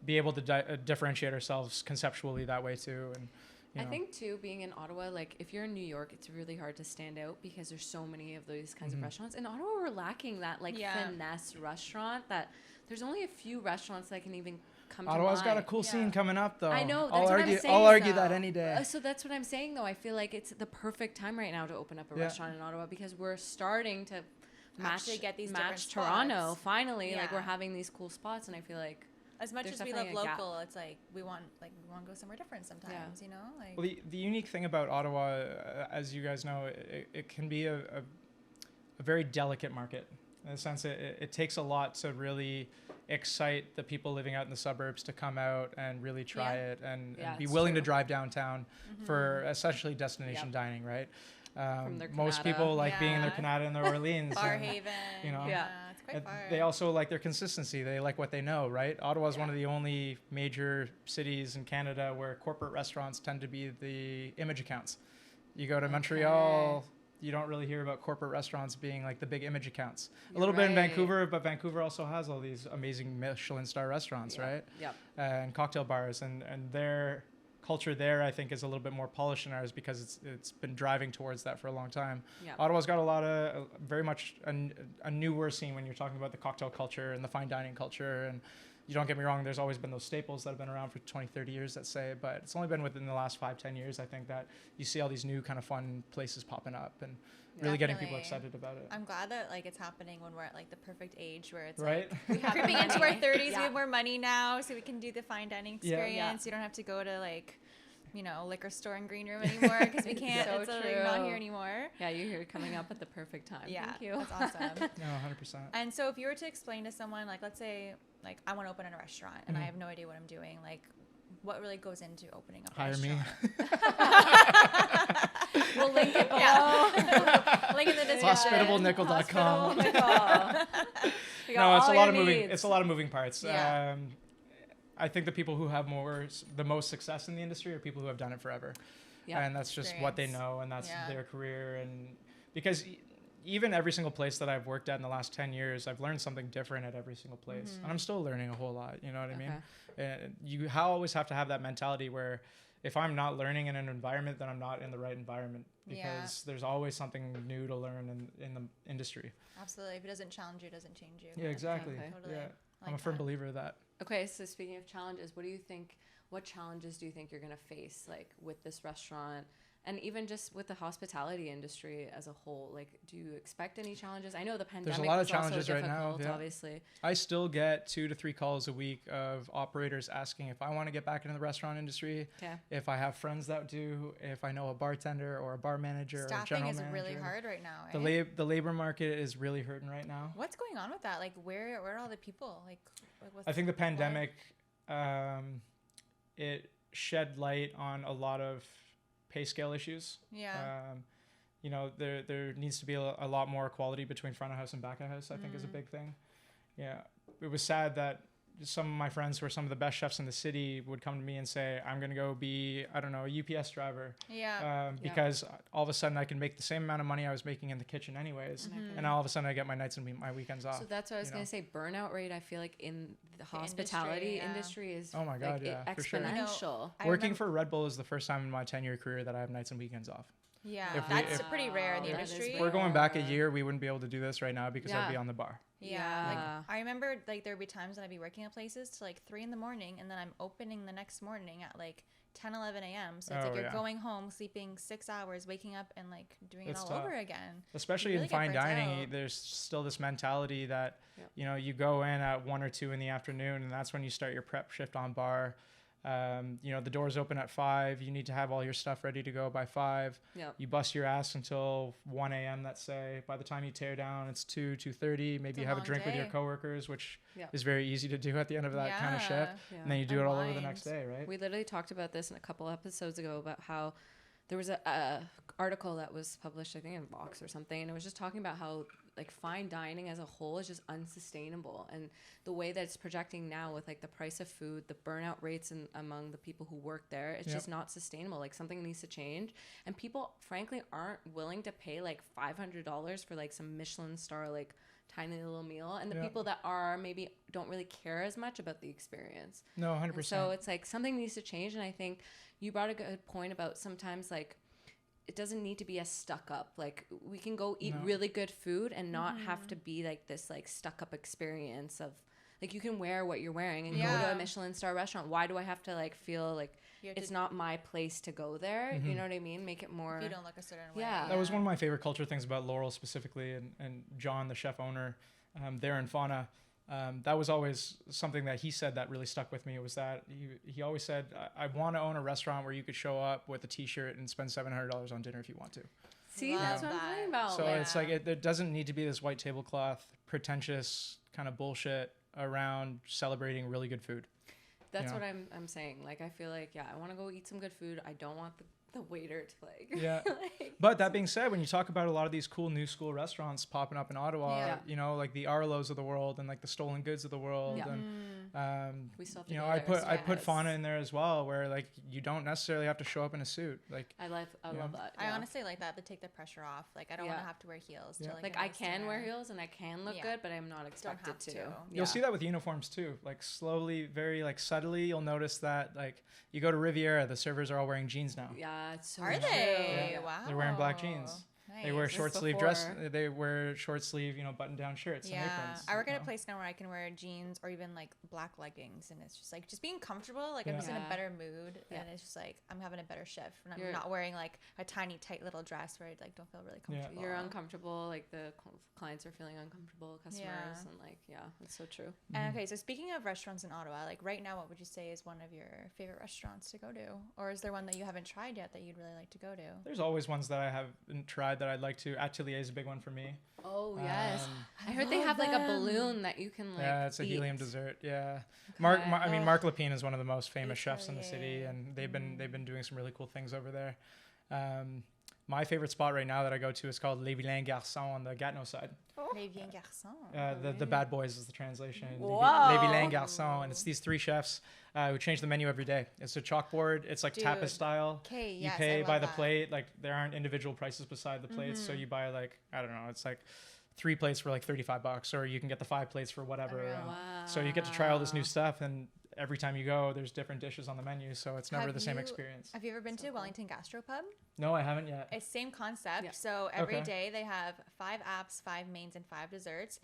be able to differentiate ourselves conceptually that way too. And I think too, being in Ottawa, like if you're in New York, it's really hard to stand out because there's so many of those kinds of restaurants. In Ottawa, we're lacking that finesse restaurant. That there's only a few restaurants that can even come Ottawa's to mind. got a cool scene coming up, though. I know. I'll argue that any day. So that's what I'm saying, though. I feel like it's the perfect time right now to open up a restaurant in Ottawa because we're starting to get these match different Toronto. spots. Finally, like we're having these cool spots, and I feel like as much as we love local, it's like we want to go somewhere different sometimes. Like. Well, the unique thing about Ottawa, as you guys know, it can be a very delicate market. In the sense, it takes a lot to really excite the people living out in the suburbs to come out and really try it and be willing to drive downtown for essentially destination dining, right? Most people like being in their Canada and their Orleans. Barhaven. It's quite far. They also like their consistency. They like what they know, right? Ottawa is one of the only major cities in Canada where corporate restaurants tend to be the image accounts. You go to Montreal, you don't really hear about corporate restaurants being like the big image accounts. A little bit in Vancouver, but Vancouver also has all these amazing Michelin star restaurants, right? Yeah. And cocktail bars, and their culture there, I think, is a little bit more polished than ours because it's been driving towards that for a long time. Yeah. Ottawa's got a lot of very much a newer scene when you're talking about the cocktail culture and the fine dining culture. And you don't get me wrong, there's always been those staples that have been around for 20, 30 years, let's say, but it's only been within the last 5-10 years, I think, that you see all these new kind of fun places popping up and really getting people excited about it. I'm glad that like it's happening when we're at like the perfect age where it's right. Like, we have creeping into our 30s, we have more money now, so we can do the fine dining experience. You don't have to go to like, liquor store and green room anymore because we can't. It's like not here anymore. Yeah, you're coming up at the perfect time. Yeah, thank you. That's awesome. No, 100%. And so if you were to explain to someone, like, let's say, like, I want to open a restaurant and I have no idea what I'm doing, like, what really goes into opening a restaurant? Hire me. We'll link it below. Link in the description. HospitableNicoll.com. No, it's a lot of moving parts. Yeah. I think the people who have the most success in the industry are people who have done it forever. Yeah. And that's just what they know, and that's their career. And because even every single place that I've worked at in the last 10 years, I've learned something different at every single place. And I'm still learning a whole lot, you know what I mean? You always have to have that mentality where if I'm not learning in an environment, then I'm not in the right environment, because there's always something new to learn in the industry. Absolutely. If it doesn't challenge you, it doesn't change you. Yeah, exactly. Okay. Totally. Yeah. I'm a firm believer of that. Okay, so speaking of challenges, what challenges do you think you're going to face, like, with this restaurant, and even just with the hospitality industry as a whole? Like, do you expect any challenges? I know the pandemic There's a lot of was also challenges right now, difficult, obviously. I still get 2 to 3 calls a week of operators asking if I want to get back into the restaurant industry, if I have friends that do, if I know a bartender or a bar manager or a general manager. Staffing is really hard right now, right? The labor market is really hurting right now. What's going on with that? Like, where are all the people? Like I think the pandemic, it shed light on a lot of pay scale issues. You know, there needs to be a lot more equality between front of house and back of house, I think is a big thing. Yeah. It was sad that some of my friends who are some of the best chefs in the city would come to me and say, I'm going to go be, I don't know, a UPS driver. Because all of a sudden I can make the same amount of money I was making in the kitchen anyways. And all of a sudden I get my nights and my weekends off. So that's what I was going to say. Burnout rate, I feel like in the hospitality industry is oh my God, exponential. For sure. Working for Redbull is the first time in my 10-year career that I have nights and weekends off. Yeah, that's pretty rare in the industry. If we're going back a year, we wouldn't be able to do this right now because I'd be on the bar. Like I remember, like, there'd be times when I'd be working at places to like 3 a.m, and then I'm opening the next morning at like 10, 11 a.m. So it's like you're going home, sleeping 6 hours, waking up, and like doing it all over again. Especially in fine dining, there's still this mentality that you know, you go in at 1 or 2 in the afternoon, and that's when you start your prep shift on bar. You know, the doors open at 5. You need to have all your stuff ready to go by 5. You bust your ass until 1 a.m. Let's say. By the time you tear down, it's 2:30. Maybe you have a drink with your coworkers, which is very easy to do at the end of that kind of shift. And then you do it all over the next day, right? We literally talked about this in a couple episodes ago about how there was a article that was published, I think, in Vox or something, and it was just talking about how, like, fine dining as a whole is just unsustainable, and the way that it's projecting now with like the price of food, the burnout rates among the people who work there, it's just not sustainable. Like, something needs to change, and people frankly aren't willing to pay like $500 for like some Michelin star like tiny little meal, and the people that are maybe don't really care as much about the experience. No, 100%. And so it's like something needs to change, and I think you brought a good point about sometimes, like, it doesn't need to be as stuck up. Like, we can go eat really good food and not have to be like this like stuck up experience of like, you can wear what you're wearing and go to a Michelin star restaurant. Why do I have to like feel like it's not my place to go there? You know what I mean? Make it more. If you don't look a certain way. That was one of my favorite culture things about Laurel specifically, and John, the chef owner, there in Fauna. That was always something that he said that really stuck with me, was that he always said, I want to own a restaurant where you could show up with a t-shirt and spend $700 on dinner if you want to. See, that's what I'm talking about. So it's like, it doesn't need to be this white tablecloth, pretentious kind of bullshit around celebrating really good food. That's what I'm saying. Like, I feel like, I want to go eat some good food. I don't want the waiter to like But that being said, when you talk about a lot of these cool new school restaurants popping up in Ottawa, you know, like the Arlo's of the world and like the Stolen Goods of the world, and we still have to, you know, I put Fauna in there as well, where like you don't necessarily have to show up in a suit. Like, I love that. I honestly like that, to take the pressure off. Like, I don't want to have to wear heels to like I can wear heels and I can look good, but I'm not expected to. You'll see that with uniforms too. Like, slowly, very like subtly, you'll notice that, like, you go to Riviera, the servers are all wearing jeans now. It's so Are true. they? Wow. They're wearing black jeans. Nice. They wear short sleeve They wear short sleeve, you know, button down shirts and aprons. I work at a place now where I can wear jeans or even like black leggings, and it's just like being comfortable. Like, I'm just in a better mood, and it's just like I'm having a better shift, and I'm not wearing like a tiny tight little dress where I like don't feel really comfortable. You're uncomfortable. Like, the clients are feeling uncomfortable, customers, and like it's so true. And okay, so speaking of restaurants in Ottawa, like right now, what would you say is one of your favorite restaurants to go to, or is there one that you haven't tried yet that you'd really like to go to? There's always ones that I haven't tried that I'd like to. Atelier is a big one for me. Oh yes, I heard they have like a balloon that you can like. Yeah, it's a helium dessert. Yeah, Mark Lepine is one of the most famous chefs in the city, and they've been doing some really cool things over there. my favorite spot right now that I go to is called Les Vilains Garçons on the Gatineau side. Les Vilains Garçons. The bad boys is the translation. Wow. Les Vilains Garçons, and it's these 3 chefs who change the menu every day. It's a chalkboard. It's like tapas style. Okay, You yes, pay I love by the that. plate. Like there aren't individual prices beside the plates, so you buy like I don't know. It's like 3 plates for like $35, or you can get the 5 plates for whatever. Unreal. and Wow. So you get to try all this new stuff, and every time you go, there's different dishes on the menu, so it's never Have the same you- experience. Have you ever been to Wellington Gastropub? No, I haven't yet. It's same concept. Yeah. So every Okay. day they have 5 apps, 5 mains, and 5 desserts.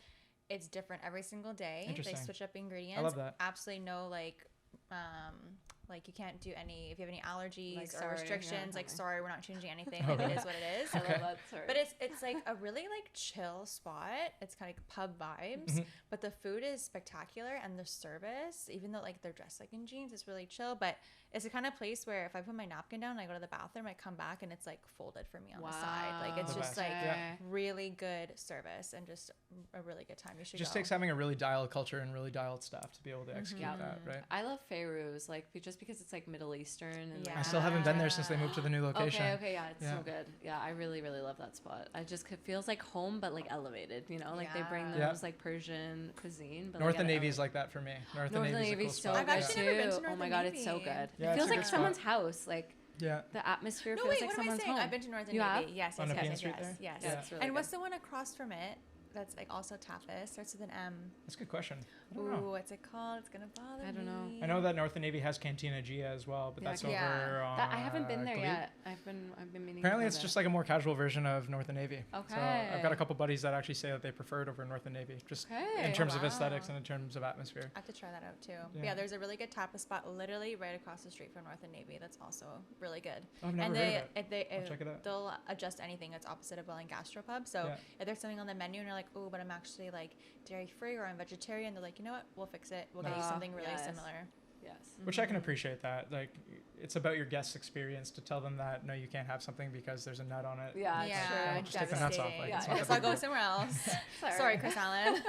It's different every single day. They Interesting. switch up ingredients. I love that. Absolutely no like you can't do any if you have any allergies Like, or sorry, restrictions. yeah, Like okay. sorry, we're not changing anything. Like it is what it is. I love that. Sorry. But it's like a really like chill spot. It's kind of like pub vibes, but the food is spectacular and the service, even though like they're dressed like in jeans, it's really chill. But it's the kind of place where if I put my napkin down and I go to the bathroom, I come back and it's like folded for me on the side. Like it's The just best. like Yeah. really good service and just a really good time. You should It just go. takes having a really dialed culture and really dialed staff to be able to execute Yeah. that, right? I love Feyrouz, like just because it's like Middle Eastern. And Yeah. I still haven't been there since they moved to the new location. Okay, yeah, it's Yeah. so good. Yeah, I really, really love that spot. I just it feels like home, but like elevated. You know, like they bring Yeah. those like Persian cuisine. But North like, and at Navy is ele- like that for me. North and North and Navy is a Navy's cool so spot. I've good actually too. never been to Oh North my and god, it's so Navy. good. Yeah, It it's feels a like good someone's spot. house. Like Yeah. the atmosphere No, feels wait, like what am I someone's saying? home. I've been to North and You Navy. have? Yes, On yes, the Main yes, Street yes, there? yes. Yeah, it's really And good. what's the one across from it? That's like also tapas. Starts with an M. That's a good question. I don't know. Ooh, what's it called? It's gonna bother me. I don't know. I know that North and Navy has Cantina Gia as well, but Yeah, that's yeah. over on That, I haven't been there Glebe. yet. I've been meaning. Apparently, to it's go just there. like a more casual version of North and Navy. So I've got Okay. a couple buddies that actually say that they prefer it over North and Navy, just Okay. in terms of Wow. aesthetics and in terms of atmosphere. I have to try that out too. But Yeah. yeah, there's a really good tapas spot literally right across the street from North and Navy. That's also really good. Oh, I've never And heard of it. they I'll check it out. they'll adjust anything that's opposite of Welling Gastropub. So Yeah. if there's something on the menu and you're like, oh, but I'm actually like dairy free or I'm vegetarian, they're like, you know what, we'll fix it. We'll get you Ah, something really yes. similar. Yes. Which I can appreciate that. Like, it's about your guest's experience to tell them that no, you can't have something because there's a nut on it. Yeah, Yeah, true. Like, just take the nuts off. devastating. Like, Yeah, it's not Guess that I'll big go deal. somewhere else. Sorry. Sorry, Chris Allen.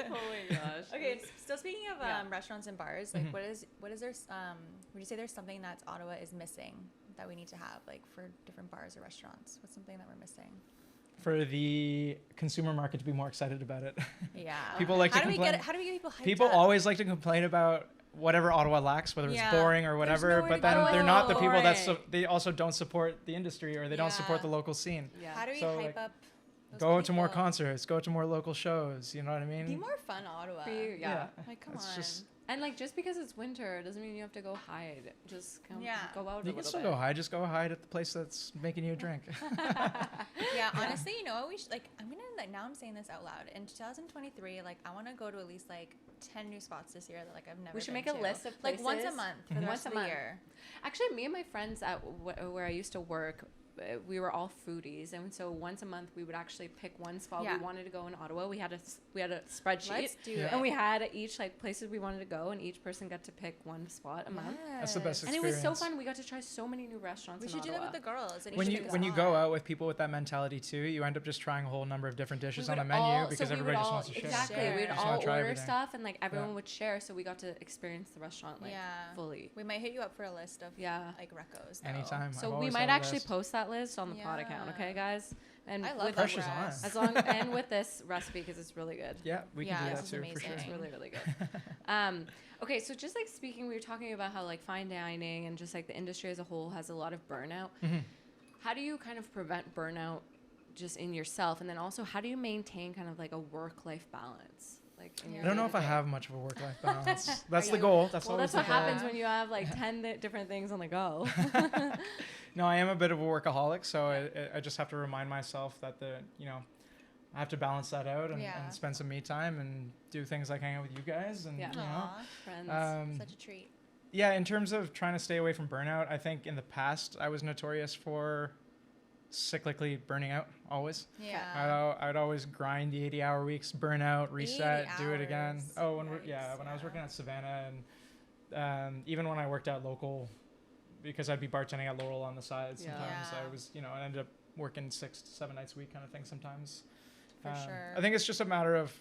Oh my gosh. Okay, still speaking of Yeah. restaurants and bars, like what is there would you say there's something that Ottawa is missing that we need to have like for different bars or restaurants? What's something that we're missing? For the consumer market to be more excited about it. Yeah. People like to how do we complain. get how do we get people hyped People up? always like to complain about whatever Ottawa lacks, whether Yeah. it's boring or whatever, nowhere but to then go. they're not the people that Boring. they also don't support the industry or they don't support Yeah. the local scene. Yeah. How do we So, hype like, up those Go to more people? concerts, go to more local shows, you know what I mean? Be more fun, Ottawa. For you, yeah. Like come It's on. just- And like just because it's winter doesn't mean you have to go hide. Just come, Yeah. go out You a can little still bit. go hide, just go hide at the place that's making you a drink. Yeah, honestly, you know what we should like I'm gonna like now I'm saying this out loud. In 2023, like I wanna go to at least like 10 new spots this year that like I've never We should been make a to. list of like once a places. month for the Once rest a of the month. year. Actually, me and my friends at where I used to work, we were all foodies, and so once a month we would actually pick one spot Yeah. we wanted to go in Ottawa. We had a spreadsheet, Let's do Yeah. it. and we had each like places we wanted to go, and each person got to pick one spot a month. That's the best And it was so experience. fun. We got to try so many new restaurants. We in should do that Ottawa. with the girls. And When should you do when you that. go out with people with that mentality too, you end up just trying a whole number of different dishes on the menu because everybody just wants to share. Exactly. Share. We'd Just all wanna try order everything. stuff, and like everyone Yeah. would share, so we got to experience the restaurant like Yeah. fully. We might hit you up for a list of Yeah. like recos. though. Anytime. I've So we always might had a actually list. post that list on the pod account, okay, Yeah. guys? And I love with that Pressure's for on. us. as long and with this recipe because it's really good. Yeah, we Yeah, can do this that is too for amazing. sure. It's really, really good. Okay, so just like speaking, we were talking about how like fine dining and just like the industry as a whole has a lot of burnout. Mm-hmm. How do you kind of prevent burnout just in yourself? And then also, how do you maintain kind of like a work-life balance? Like, in your I don't know if I day-to-day? have much of a work-life balance. That's Are the you- goal. That's Well, always that's what the goal. happens when you have like 10 different things on the go. No, I am a bit of a workaholic, so I just have to remind myself that I have to balance that out and Yeah. spend some me time and do things like hang out with you guys and Yeah. you know. Aw, Friends. such a treat. Yeah, in terms of trying to stay away from burnout, I think in the past I was notorious for cyclically burning out always. Yeah. I'd always grind the 80-hour weeks, burn out, reset, 80 do it again. hours. Oh, when Yikes, when I was yeah. working at Savannah and even when I worked at local, because I'd be bartending at Laurel on the side sometimes. Yeah. I was, I ended up working 6 to 7 nights a week kind of thing sometimes. For sure. I think it's just a matter of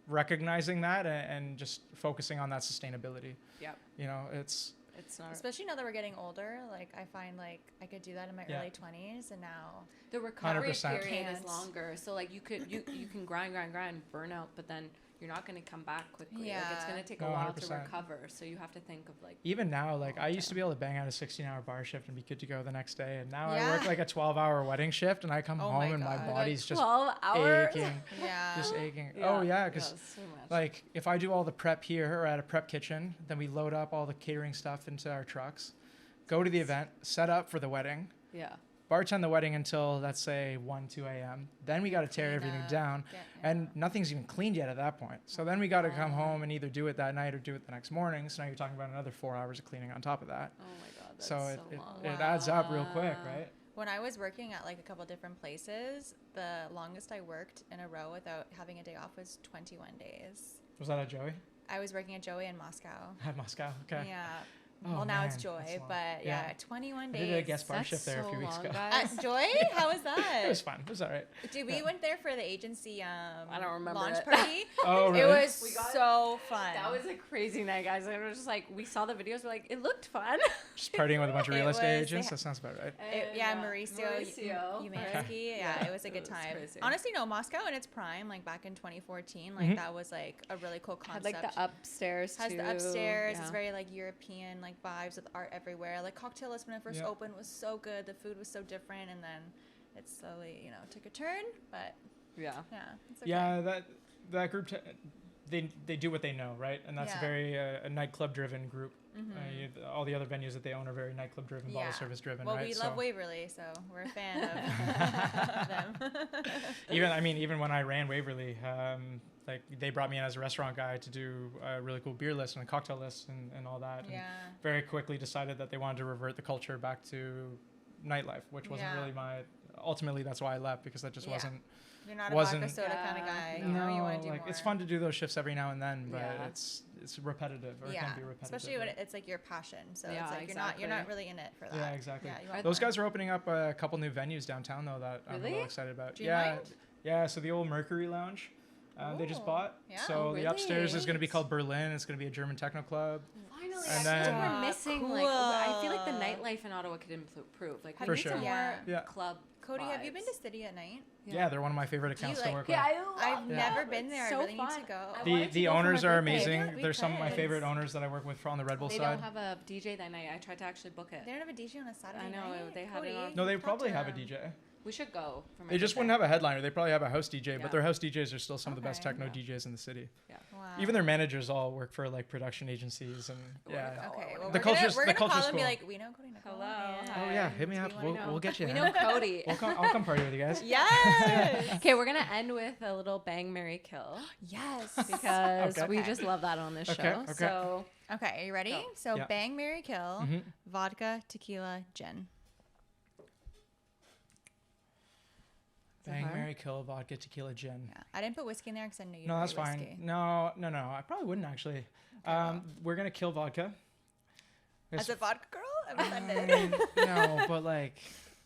recognizing that and just focusing on that sustainability. Yep. You know, it's It's not. Especially now that we're getting older, like I find like I could do that in my early 20s, and now The recovery 100%. period is longer. So like you can grind, burn out, but then you're not going to come back quickly. Like it's going to take a while 100%. to recover. So you have to think of like even now, like I used to be able to bang out a 16-hour bar shift and be good to go the next day, and now I work like a 12-hour wedding shift, and I come home and my body's just 12 hours? aching. yeah, Just aching. Oh yeah, because so much. like if I do all the prep here or at a prep kitchen, then we load up all the catering stuff into our trucks, go to the event, set up for the wedding, bartend the wedding until let's say 1-2 a.m. Then we got to tear everything down, and nothing's even cleaned yet at that point. So then we got to come home and either do it that night or do it the next morning. So now you're talking about another 4 hours of cleaning on top of that. Oh my god, that's So long. it adds up real quick, right? when I was working at like a couple different places, the longest I worked in a row without having a day off was 21 days. Was that at Joey? I was working at Joey in Moscow. At Moscow, okay. Yeah. Oh, well, now man, it's Joy, that's long. but yeah, 21 days. I did a guest bar shift there a few weeks ago. At Joy? How was that? It was fun. It was all right. Dude, we went there for the agency I don't remember launch it. party. Oh, really? It was so fun. That was a crazy night, guys. It was just like, we saw the videos, we're like, it looked fun. Just partying with a bunch of real It estate was- agents? That sounds about right. Mauricio Umansky. Yeah, it was a good time. Honestly, no, Moscow in its prime, like back in 2014, like that was like a really cool concept. Had like the upstairs Has too. the upstairs. Yeah. It's very like European like vibes with art everywhere. Like Cocktail List when it first opened was so good. The food was so different, and then it slowly, took a turn. But yeah, it's okay. Yeah, that group, they do what they know, right? And that's a very a nightclub driven group. Mm-hmm. All the other venues that they own are very nightclub driven, bottle service driven, well, right? we love Waverly, so we're a fan of them. Even when I ran Waverly, like they brought me in as a restaurant guy to do a really cool beer list and a cocktail list and all that. And very quickly decided that they wanted to revert the culture back to nightlife, which wasn't really ultimately that's why I left, because that just wasn't. You're not a vodka soda kind of guy. No, you want to do more. It's fun to do those shifts every now and then, but it's repetitive, or it can be repetitive. Especially when it's like your passion. So it's like you're not really in it for that. Yeah, exactly. Yeah, those guys are opening up a couple new venues downtown though that I'm really excited about. Do you mind? Yeah. So the old Mercury Lounge, they just bought. Yeah. So the upstairs is going to be called Berlin. It's going to be a German techno club. Finally, and I feel like we're missing. Cool. Like, I feel like the nightlife in Ottawa could improve. Like, for sure. More club. Cody, vibes. have you been to City at Night? Yeah, they're one of my favorite accounts to work with. Yeah, I've never been there. I really need to go. The owners are amazing. They're some of my favorite owners that I work with on the Redbull side. They don't have a DJ that night. I tried to actually book it. They don't have a DJ on a Saturday night? I know. They had it on. No, they probably have a DJ. We should go. They just wouldn't have a headliner. They probably have a house DJ, but their house DJs are still some of the best techno DJs in the city. Yeah. Wow. Even their managers all work for like production agencies and Okay. Well, the culture's we're gonna cool. call and be like, we know Cody Nicoll. Hello. Oh yeah, hit me up. We'll get you. We know Cody. I'll come party with you guys. Yes. Okay, we're gonna end with a little bang, marry, kill. Yes. Because we just love that on this show. Okay. So okay, are you ready? Go. So bang, marry, kill. Vodka, tequila, gin. Bang, marry, kill, vodka, tequila, gin. Yeah, I didn't put whiskey in there because I knew you. No, that's fine. Whiskey. No. I probably wouldn't actually. Okay, we're gonna kill vodka. As a vodka girl, I'm offended. No, but like,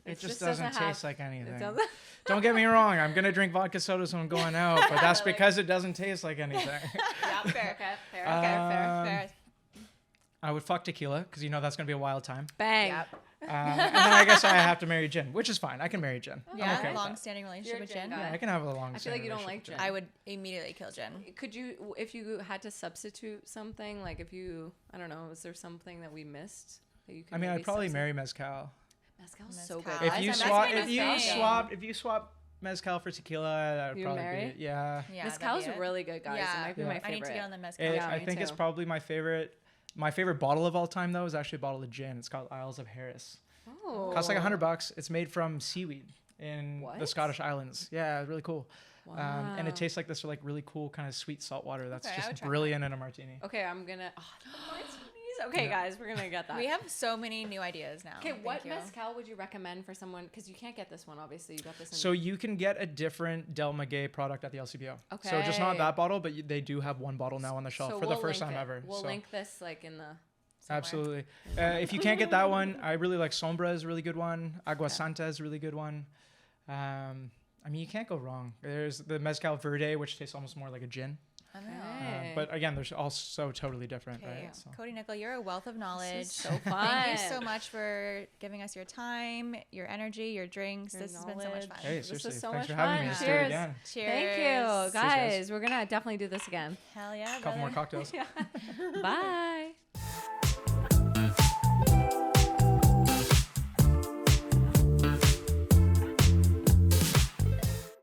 it just doesn't taste like anything. Don't get me wrong. I'm gonna drink vodka sodas when I'm going out, but that's because it doesn't taste like anything. Yeah, fair. fair. Fair. I would fuck tequila because that's gonna be a wild time. Bang. Yep. And then I guess I have to marry gin, which is fine. I can marry gin. Yeah, okay long-standing relationship with gin. Yeah, I can have a long. I feel like you don't like gin. I would immediately kill gin. Could you, if you had to substitute something, like if you, I don't know, is there something that we missed that you could? I mean, I'd probably marry mezcal. Mezcal's so good. If you swap mezcal for tequila, that would probably be Yeah, mezcal's really good, guys. Yeah. It might be my favorite. I need to get on the mezcal. I think it's probably my favorite. My favorite bottle of all time, though, is actually a bottle of gin. It's called Isles of Harris. Oh. Costs like $100. It's made from seaweed in the Scottish Islands. Yeah, really cool. Wow. And it tastes like this really cool kind of sweet salt water that's just brilliant in a martini. Okay, I'm gonna. Okay, guys, we're gonna get that. We have so many new ideas now. Okay, what mezcal would you recommend for someone? Because you can't get this one, obviously. You got this. So you can get a different Del Maguey product at the LCBO. Okay. So just not that bottle, but they do have one bottle now on the shelf for the first time ever. We'll link this like in the. Somewhere. Absolutely. If you can't get that one, I really like Sombra is a really good one. Agua Santa is a really good one. I mean, you can't go wrong. There's the Mezcal Verde, which tastes almost more like a gin. I know. But again, they're all so totally different, right? Yeah. So. Cody Nicoll, you're a wealth of knowledge. This is so fun. Thank you so much for giving us your time, your energy, your drinks. This has been so much fun. Hey, this seriously, is so thanks much for having fun. me. Let's do Cheers. it again. Cheers. Thank you, Cheers, guys. guys. We're gonna definitely do this again. Hell yeah, A couple more cocktails. Bye.